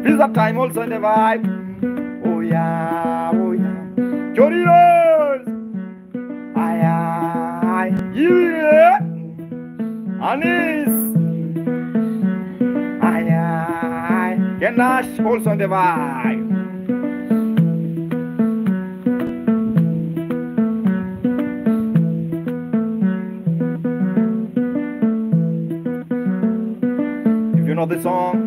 Pizza time also in the vibe. Oh yeah, Chorilos. Aye, yeah. Anis. Aye, Ganache also in the vibe. If you know the song.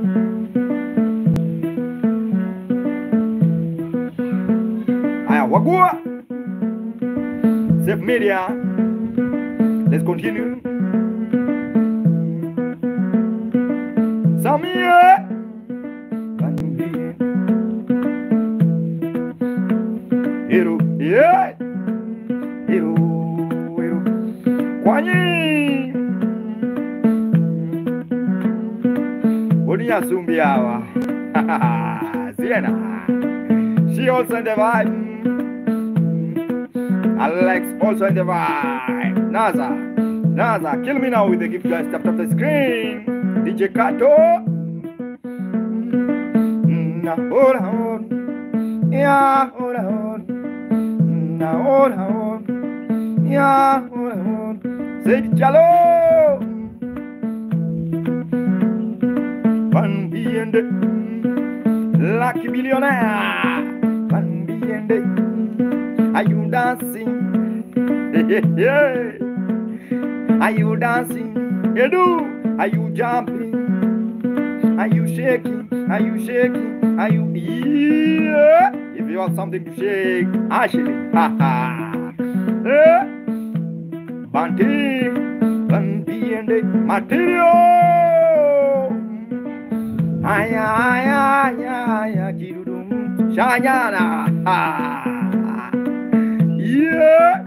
Wagua, Safe Media. Let's continue. Samia, Hero, yeah, Hero, Kwani, Odia Sumbiawa, Siena. She also in the vibe. Alex also in the vibe. NASA, kill me now with the gift guys. Tap the screen. DJ Kato. Hold on. Yeah, hold on. na ora. Yeah, ora. Say chalo. Van Biende, lucky billionaire. Van Biende, are you dancing? Are you dancing? Edu, are you jumping? Are you shaking? Are you shaking? Are you? Yeah. If you want something to shake, actually, Banti, Van Biende, material. Aya, kirudum, shayana. Yeah.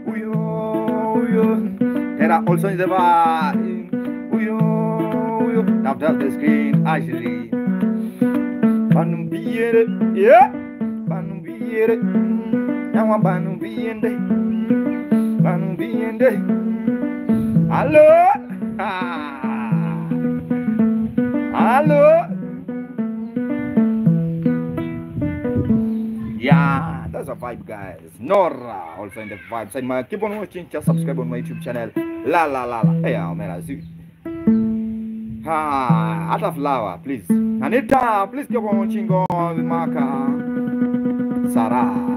Uyo. There are also in the bar. Uyo. Now that's the screen, actually. Banum biere. Yeah. Banum biere. Now I'm banum biende. Banum biende. Hello. Hello. Yeah, that's a vibe, guys. Nora also in the vibe. So keep on watching. Just subscribe on my YouTube channel. La. Hey, man, I see. Out of flower, please. Anita, please keep on watching on the marker. Sarah.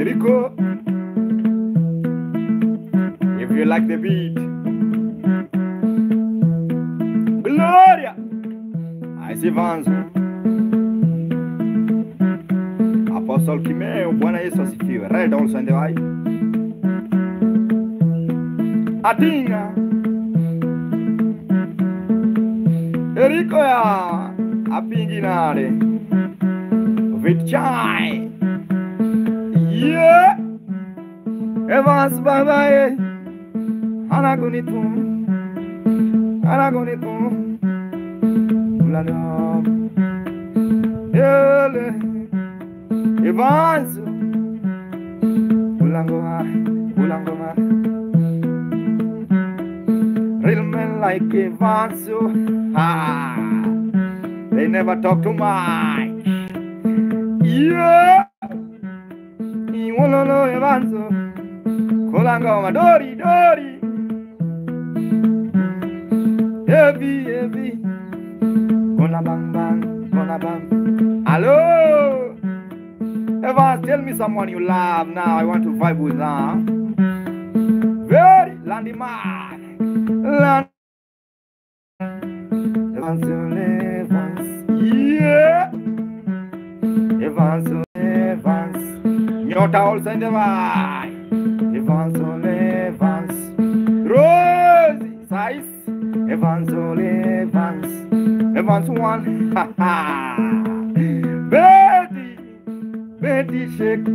Rico, if you like the beat, Gloria, I see Vanzo, Apostle Kimeo, Bwana Yesu asifiwe. Red also in the eye. Atinga, Rico ya, apinginare, Vichai. Yeah, Evans Babae, Anagonitu, Ulana, Ele, Evans, Ulangoma, real men like Evans, they never talk too much. Yeah. Wololo Evanso, Kolangoma, Dori, heavy, gonna bang. Hello, Evans, tell me someone you love now. I want to vibe with them. Very Landy man, Evans, yeah, Evans. Nyota also in the vibe. Evans. Rosie, size. Evans one. Betty shake.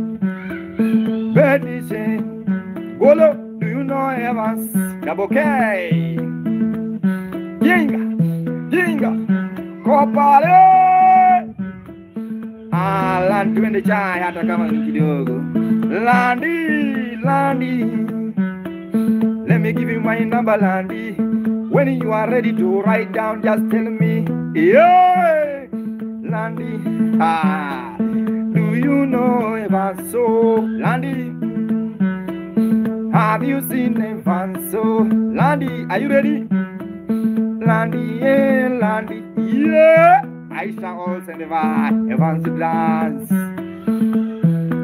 Golo, do you know Evans? Double K. Jinga. Kopale. Land twende chai hata kama ni kidogo. Landy. Let me give you my number, Landy. When you are ready to write down, just tell me. Yeah, Landy. Do you know Evanso? Landy. Have you seen Evanso? Landy, are you ready? Landy. Yeah. Aisha also in the vibe. Evans to dance.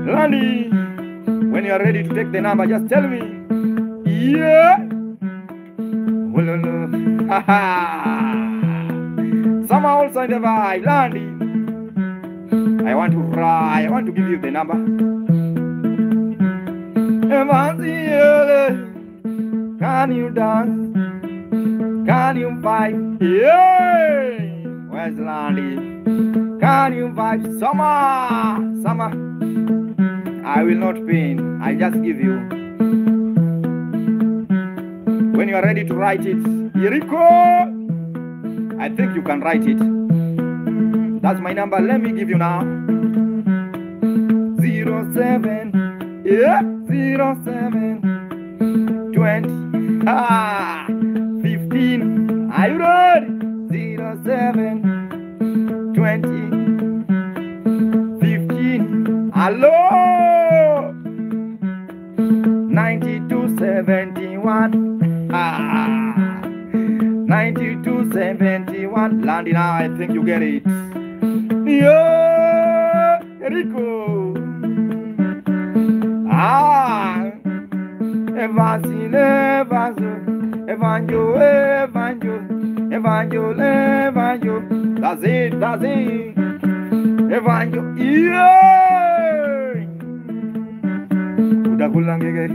Landy, when you are ready to take the number, just tell me. Yeah. Some also in the vibe. Landy, I want to give you the number. Evans, can you dance? Can you vibe? Yeah. Where's Landy? Can you vibe? Summer. I will not pain. I just give you. When you are ready to write it, Rico, I think you can write it. That's my number. Let me give you now. 07, yeah, 07 20 15. Are you ready? 07 20 15. Hello. 9271. 9271. Landing now, I think you get it. Yo, Rico. Evangelio. That's it. Evangelio. Yeah. Udakula ngege.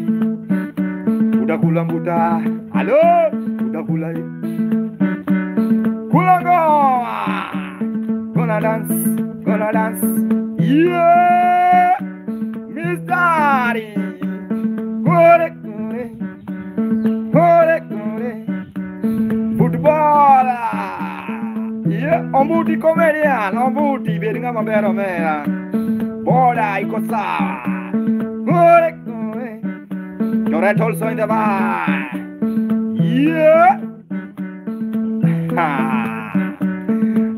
Udakula mbuta. Hello. Udakula. Kulango. Gonna dance. Yeah. Mystery. Football. Yeah, on booty comedian, on booty, beating up a better man. Border, iko sawa. Correct also in the bar. Yeah.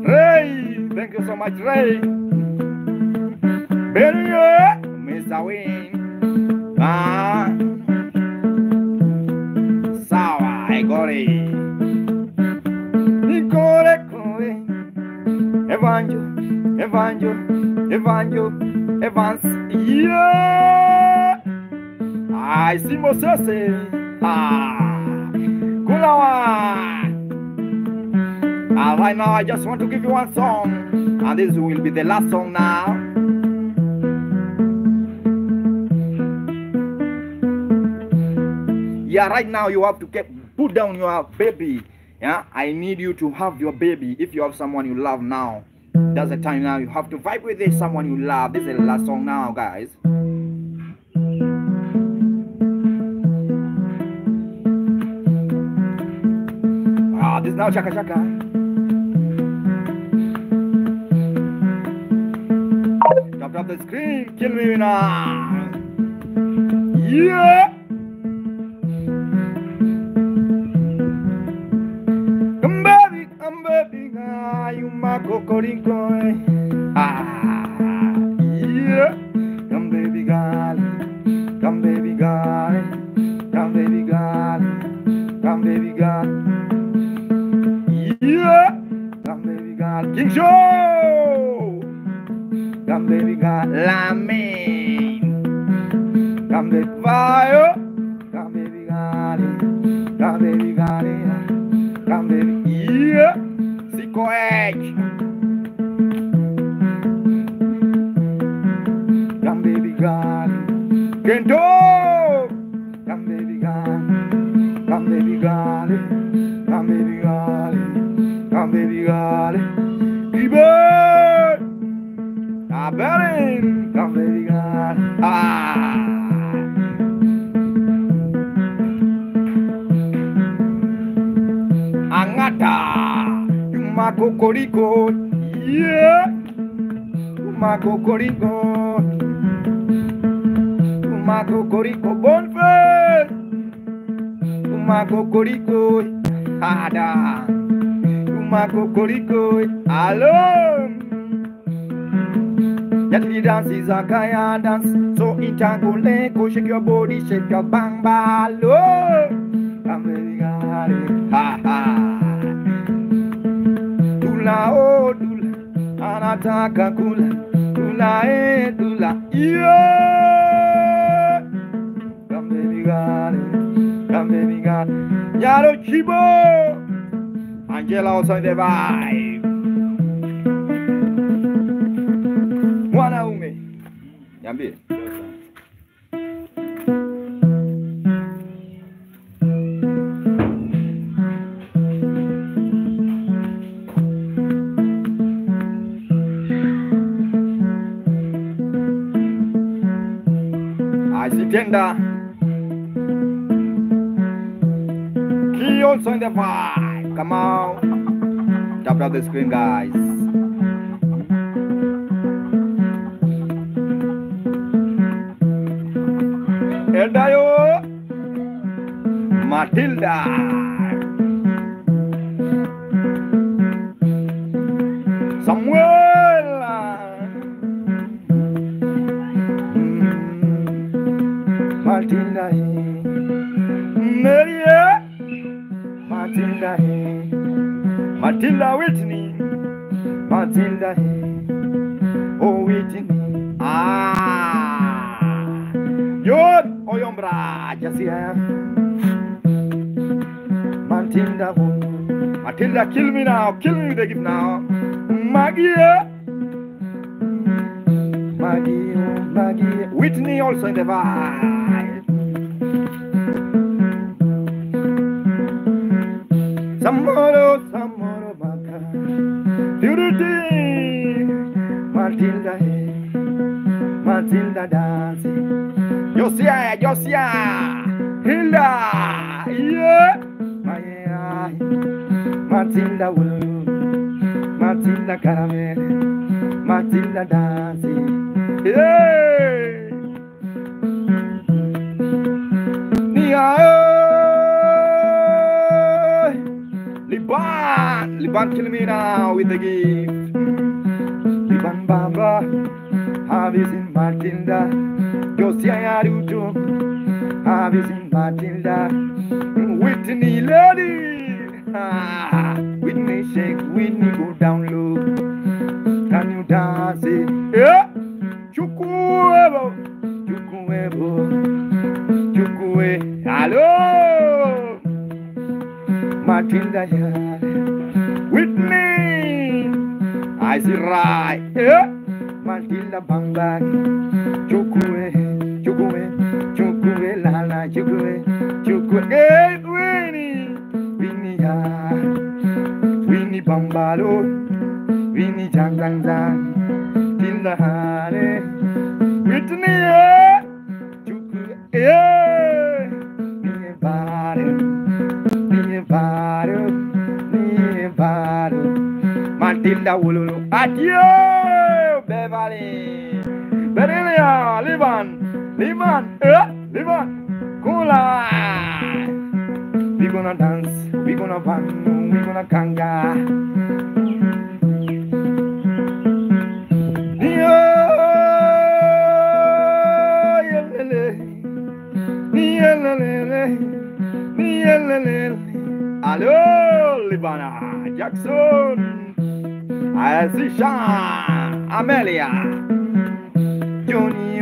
Ray, thank you so much, Ray. Very good, Mr. Wing. Sawa, I got it. Evans. Yeah. I see Moses. Kulawa. Right now, I just want to give you one song, and this will be the last song now. Yeah, right now you have to put down your baby. Yeah, I need you to have your baby. If you have someone you love now, that's the time now. You have to vibe with this someone you love. This is the last song now, guys. This is now Chaka Chaka. Drop the screen, kill me now. Yeah. You my cocorico. Yeah. Come baby girl. Come baby girl. Come baby girl. Come baby girl. Yeah. Come baby girl. King Show. Come baby girl. Lamin. Come baby fire. Come baby girl. Come baby girl. Come baby. Yeah. Edge. Come baby girl. Kento. Come baby girl. Come baby girl. Come baby girl. Come baby girl. Keyboard. Berin. Come baby girl. Angata. Cocorico, yeah, Cocorico, Bonfest, Cocorico, Ada, Cocorico, hello. That the dance is a Kaya dance, so intergoleko, shake your body, shake your bamba, low. Come baby, ha ha. Oh, dula, anataka kula, dula, dula, yeah. Come baby girl, Yaro Chibo, Angela also in the vibe. Wanaume, niambie. Tender. Key also in the vibe. Come on. Tap the screen, guys. Meldayo, Matilda, Samuel, Matilda, Maria, Matilda, Matilda Whitney, Matilda, oh Whitney, Yon, Oyombra, Jasia, Matilda, Matilda, kill me now, kill me with the gift now, Maggie, Maggie, Maggie, Whitney also in the vibe. Samoro, Baka, Purity, Matilda, Matilda dancing, Josia, Hilda, yeah, Matilda will, Matilda caramel, Matilda dancing, yeah, Liban, kill me now with the gift. Liban Baba, have you seen Matilda? Josia Yaruto, have you seen Matilda? Whitney lady, Whitney shake, Whitney go down low. Can you dance it? Yeah, Chukuebo, hello, Matilda, Whitney, I see right, yeah, Matilda bang bang, Chukue, lala, Chukue, hey, Winnie Bambalo, Winnie Jang, Tilda Hane, Whitney, Chukue, yeah, Matilda Wululu, adieu, Beverly, Berelia, Liban, Kula. We gonna dance, we gonna bang, we gonna kanga. Hello, Libana, Jackson, Azisha, Amelia, Johnny,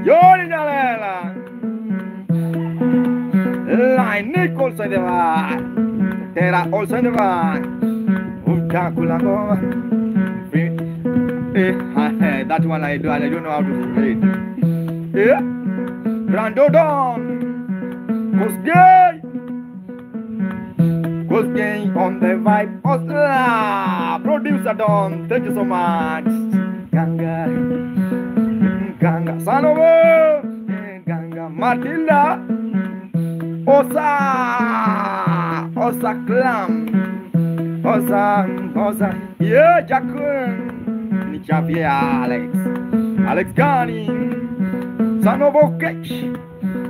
Johnny Nalela, Line Nichols in the van, Terra also in the van, Utakulago, that one I don't know how to read. Yeah, Brando Don. Goes gay on the vibe. Osla, producer Don, thank you so much. Ganga, Sanovo, Ganga, Matilda, Osa Clam, Osa, yeah, Jacqueline, Nichapia, Alex Gani, Sanovo Ketch,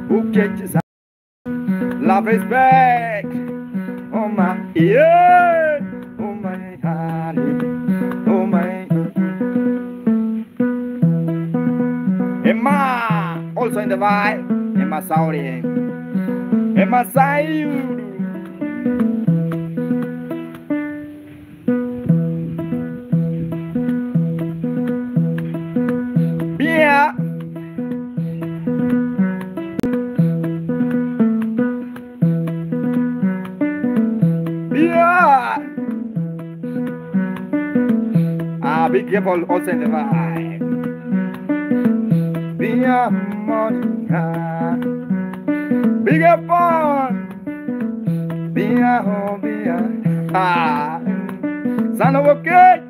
who catches. Love is back. Oh my, yeah. Oh my heart. Oh my. Emma, also in the vibe. Emma Saudi. Emma Sayuru. Yeah. Big people also in the vibe. Be a Monica. Big up on. Be a hobby. Son of a kid.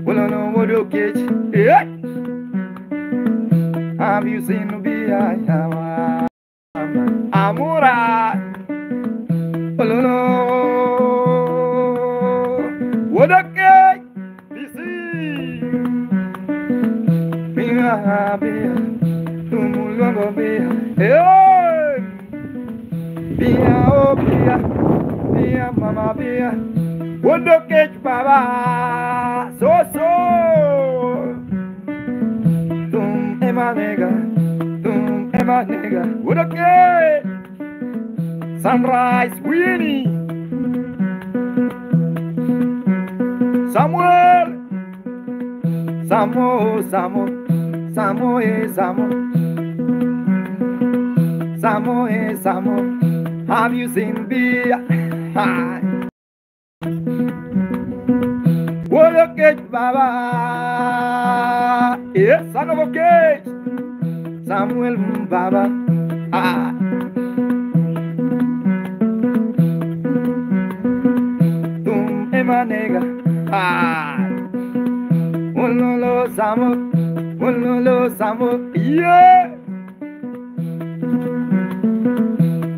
Well, I know what you catch. Yeah. Have you seen be a Amura? Well, I know what a kid. bia, tumulongo bia, hey, bia oh bia, bia mama bia, wondo kech baba, so tum ema nega, wondo kech, Sunrise Winnie, Samuel, Samo, have you seen beer? What a cage, Baba! Yes, son of a cage, Samuel Baba. Tum emanega, Wololo Samo, yeah.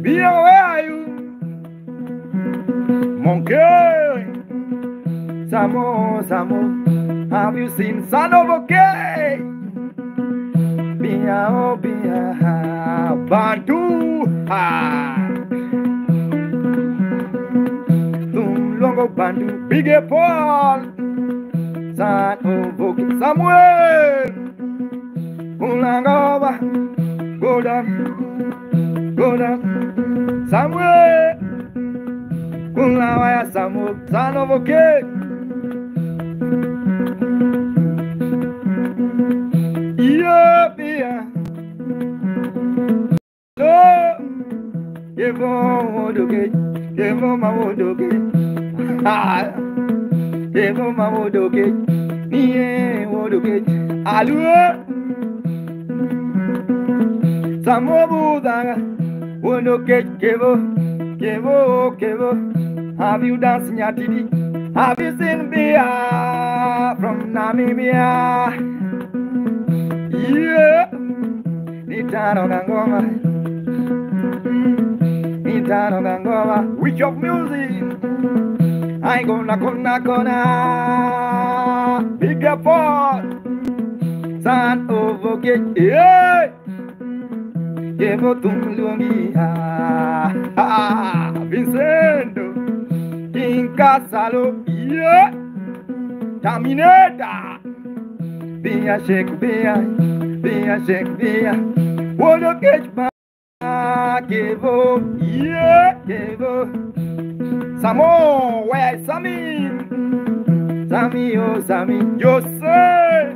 Bia, where are you? Monkey, Samo, have you seen son of a cage? Bia, oh Bia, Bantu, Longo Bantu, Big Paul, son of a Samuel, Ulangova, go down, Samuel, Ulawaya Samuel, son of a kid. Yeah, no, give on the gate, give on my window gate. Give on my window gate, yeah, window gate. Alua, Samuel Budanga, window gate, give. Have you danced in your titty? Have you seen Bia from Namibia? Yeah, Nitano Gangoma, witch of music. I gonna big up son of a gate, yeah. Kevo tumlungi, Vincento, King Casalo, yeah. Terminator, Bia shake, wanna catch my Kevo, yeah, Kevo. Samo, where is Sammy? Sammy, you say.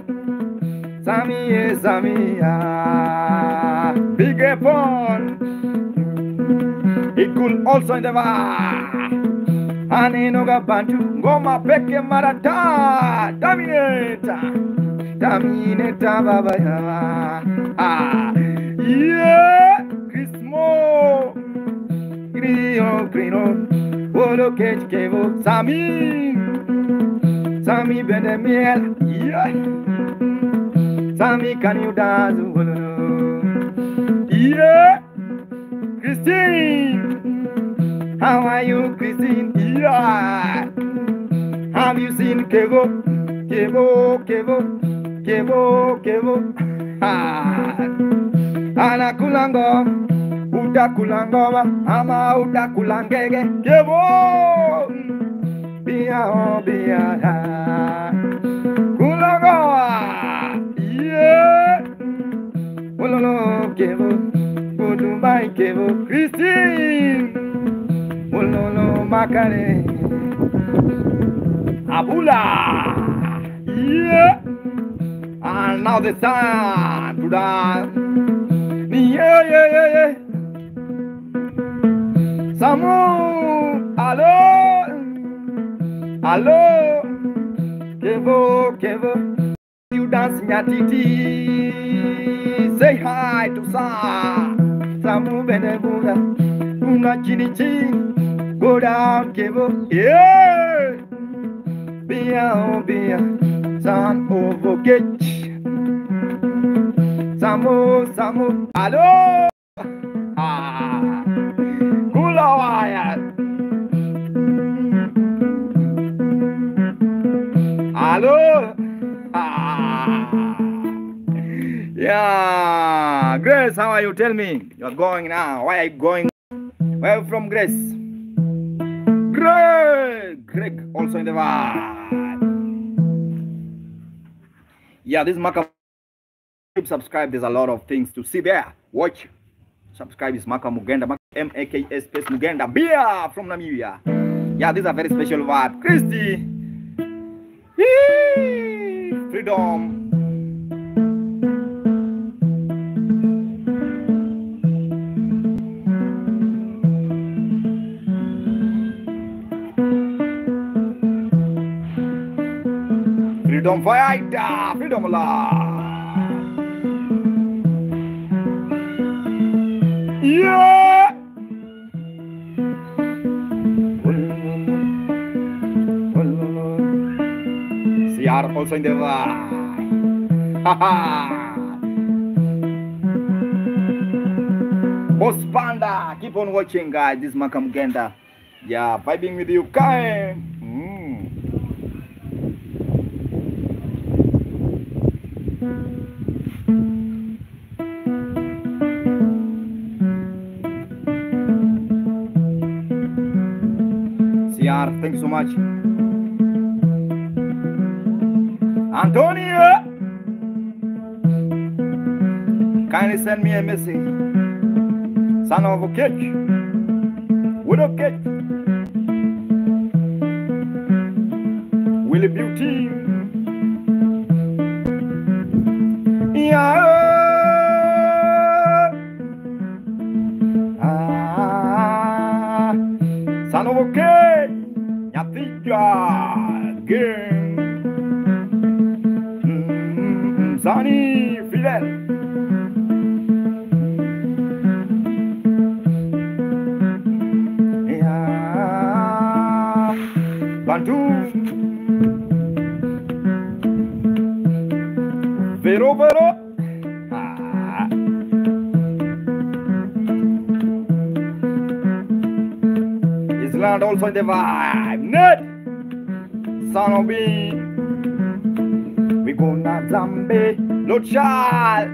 Sammy, big fun. It could also never. Ani noga bantu, ngoma peke marata. Terminator, baba ya. Yeah, Christmo, Grino, Wolo Cage Kevo, Sammy Benemiel, yeah. Sammy, can you dance? Yeah, Christine, how are you, Christine? Yeah, have you seen Kevo? Ana kulango, uta kulangoma, ama uta kulangege, Kevo, Bia, kulangoa. Yeah, Wololo Kevo, go to my Kevo, Christine, Wololo Makare, Abula, yeah, and now the time to dance, yeah, Samu, hello, Kevo. You dance in your titi. Say hi to Samu Benebuga. Una chini chin. Go down, Kevo. Yeah. Bia. Son of a gate. Samu. Hello. Kulawaya. Hello. Yeah, Grace, how are you? Tell me. You're going now. Why are you going? Where are you from, Grace? Greg also in the vibe. Yeah, this is Maka. Subscribe. There's a lot of things to see there. Watch. Subscribe is Maka Mugenda. M-A-K-S space Mugenda. Beer from Namibia. Yeah, this is a very special vibe. Christy. Freedom. Freedom fighter, freedom alive. Yeah. CR also in the vibe. Boss Panda, keep on watching, guys. This is Maka Mugenda. Yeah, vibing with you, guys. Thank you so much. Antonio, kindly send me a message. Son of a cake. Widow cake. Willie Beauty. Yeah. Son of a cake. Again. Sonny Fidel. Yeah. Bantu. Vero. Island also in the vibe. Ned. Son of me, we gonna zombie, Lochal,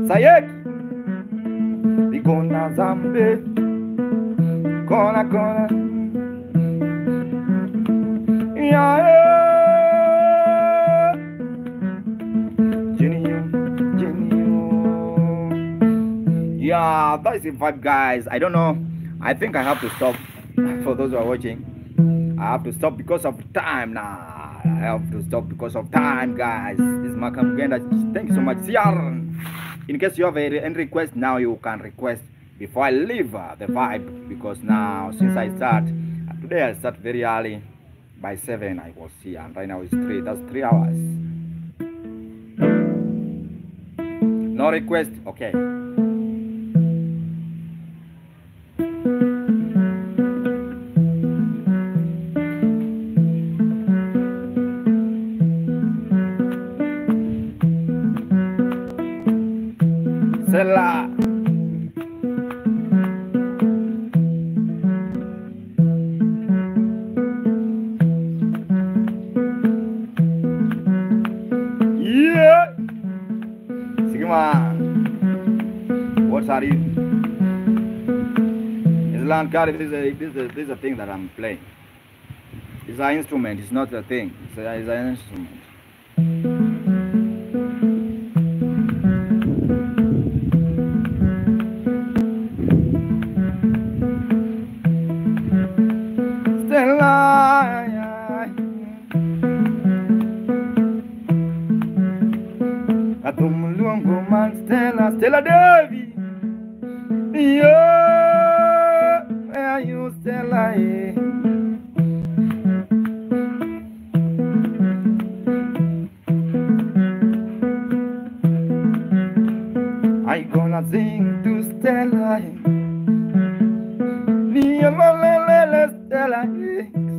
Sayek, we gonna zombie, gonna, yeah, yeah, that is the vibe, guys. I don't know. I think I have to stop. For those who are watching, I have to stop because of time now. I have to stop because of time, guys. This is Maka Mugenda. Thank you so much. CR. In case you have any request, now you can request before I leave the vibe. Because now, since I start, today I start very early. By 7 I was here, and right now it's 3. That's 3 hours. No request? Okay. Sela. Yeah. Sigma. What are you? Island card. This is a thing that I'm playing. It's an instrument. It's not a thing. It's an instrument. Stella Devi, yeah, where are you, Stella? I gonna sing to Stella, Stella,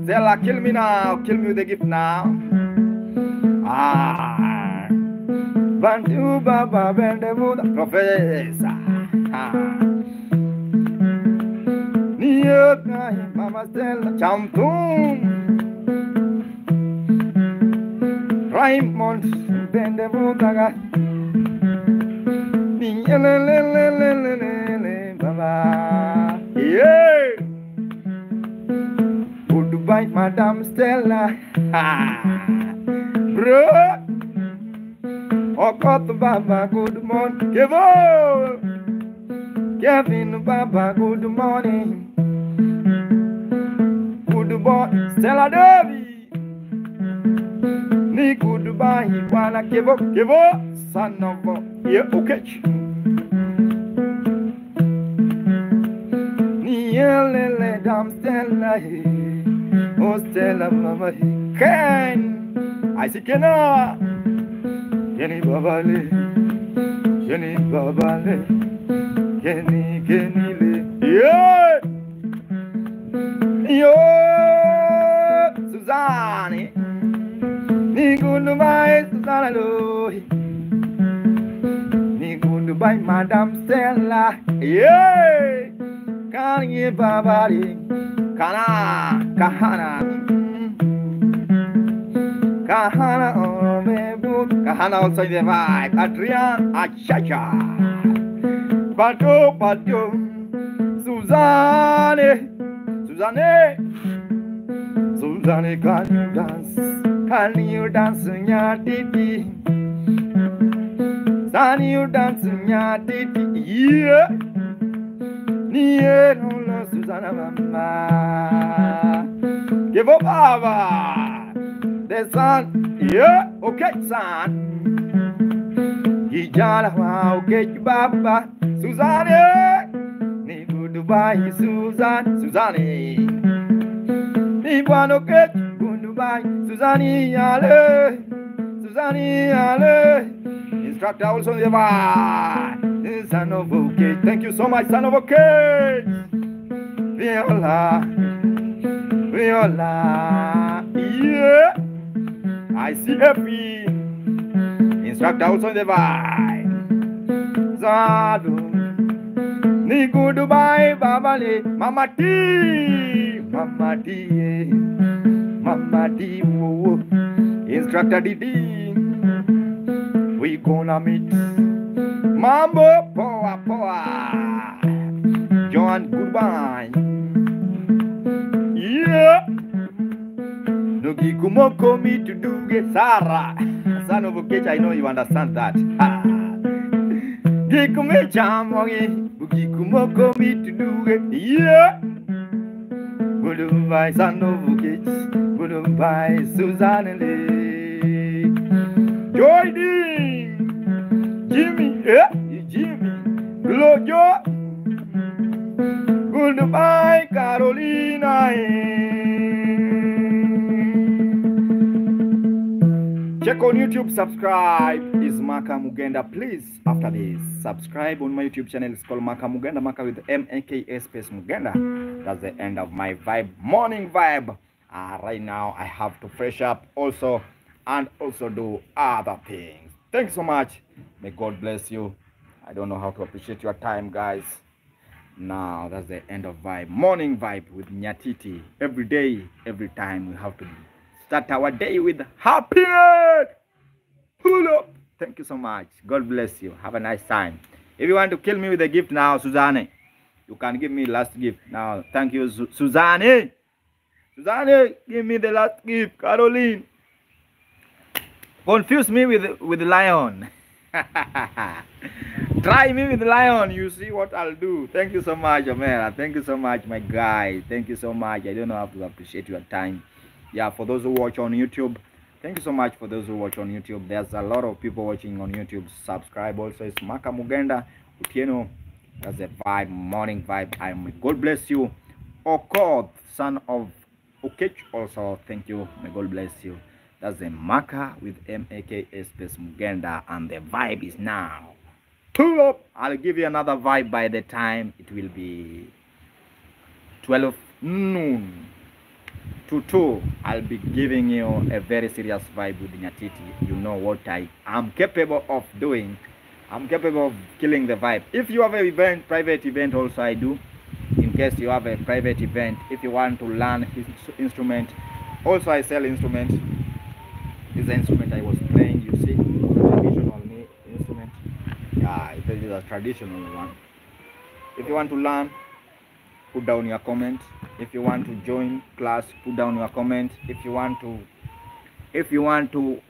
Stella, kill me now, kill me with a gift now. Bantu Baba Bendevuda Professor. Niyoka Mama Stella Champung Raymond Bendevuda Baba. Yeah. Goodbye, Madam Stella. Bro. Oh, God, Baba, good morning. Kevin, Baba, good morning. Goodbye, Stella Devi. Ni goodbye, Wana Kevo, son of yeah, okay. Ni Lele Dam Stella, oh Stella Mama, Ken, I see Kena, Kenny Babale, Kenny yeah, yo, Suzanne. Ni goodbye, Susanna Loy. Ni goodbye, Madam Stella. Yeah, can you babari? Kahana, oh mebu, Kahana also the vibe. Adrian, Achacha, Pato, Suzanne, can you dance? Can you dance, Nyatiti? Can you dance, Nyatiti? Yeah. Niye no Susanna Mama. Give up, Baba. The sun. Yeah. Okay, son. Gijala, okay, Baba. Susanne. Ni goodbye, Susanne. Ni buano get. Goodbye, Susanne Ale. Instructor also the vibe. Son of okay. Thank you so much, son of okay. Viola. Yeah. I see happy. Instructor also the vibe. Zadu. Ni goodbye, Babale. Mama T, Instructor Didi, we gonna meet Mambo Poa, John, goodbye. Yeah, Nogi Kumoko me to do get Sarah, son of a bitch. I know you understand that. Gikume Jamogi, Kumoko me to do it. Yeah. Goodbye, son of a bitch. Goodbye, Susanne Lee. Joy Jimmy, Glojo. Goodbye, Carolina. Check on YouTube, subscribe. Is Maka Mugenda. Please, after this, subscribe on my YouTube channel. It's called Maka Mugenda, Maka with M-A-K-A space Mugenda. That's the end of my vibe, morning vibe. Right now, I have to fresh up also and also do other things. Thanks so much. May God bless you. I don't know how to appreciate your time, guys. Now, that's the end of vibe, morning vibe with Nyatiti. Every day, every time, we have to start our day with happiness. Pull up. Thank you so much. God bless you. Have a nice time. If you want to kill me with a gift now, Susanne, you can give me last gift now. Thank you, Susanne. Susanne, give me the last gift. Caroline. Confuse me with the lion. Try me with the lion. You see what I'll do. Thank you so much, Omera. Thank you so much, my guy. Thank you so much. I don't know how to appreciate your time. Yeah, for those who watch on YouTube, thank you so much for those who watch on YouTube. There's a lot of people watching on YouTube. Subscribe also. It's Maka Mugenda Utieno. That's a vibe, morning vibe. God bless you. Okoth, son of Okech, also thank you. May God bless you. That's the Maka with M-A-K-A space Mugenda, and the vibe is now. Pull up. I'll give you another vibe by the time it will be 12 noon to 2. I'll be giving you a very serious vibe with Nyatiti. You know what I am capable of doing. I'm capable of killing the vibe. If you have an event, private event also I do. In case you have a private event, if you want to learn his instrument, also I sell instruments. This is the instrument I was playing, you see, traditional instrument. Yeah, this is a traditional one. If you want to learn, put down your comment. If you want to join class, put down your comment. If you want to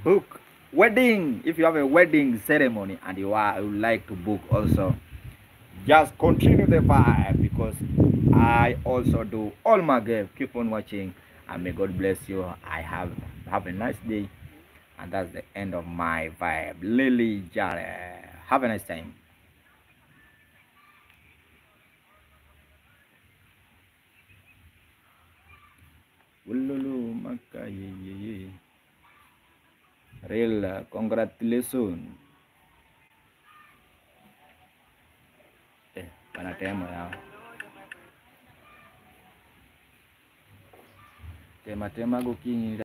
book wedding, if you have a wedding ceremony and you would like to book also, just continue the vibe, because I also do all my game. Keep on watching, and may God bless you. Have a nice day, and that's the end of my vibe. Lily Jare, have a nice time. Ululu maka ye. Real congratulations. Panatema ya. Tema gokinyi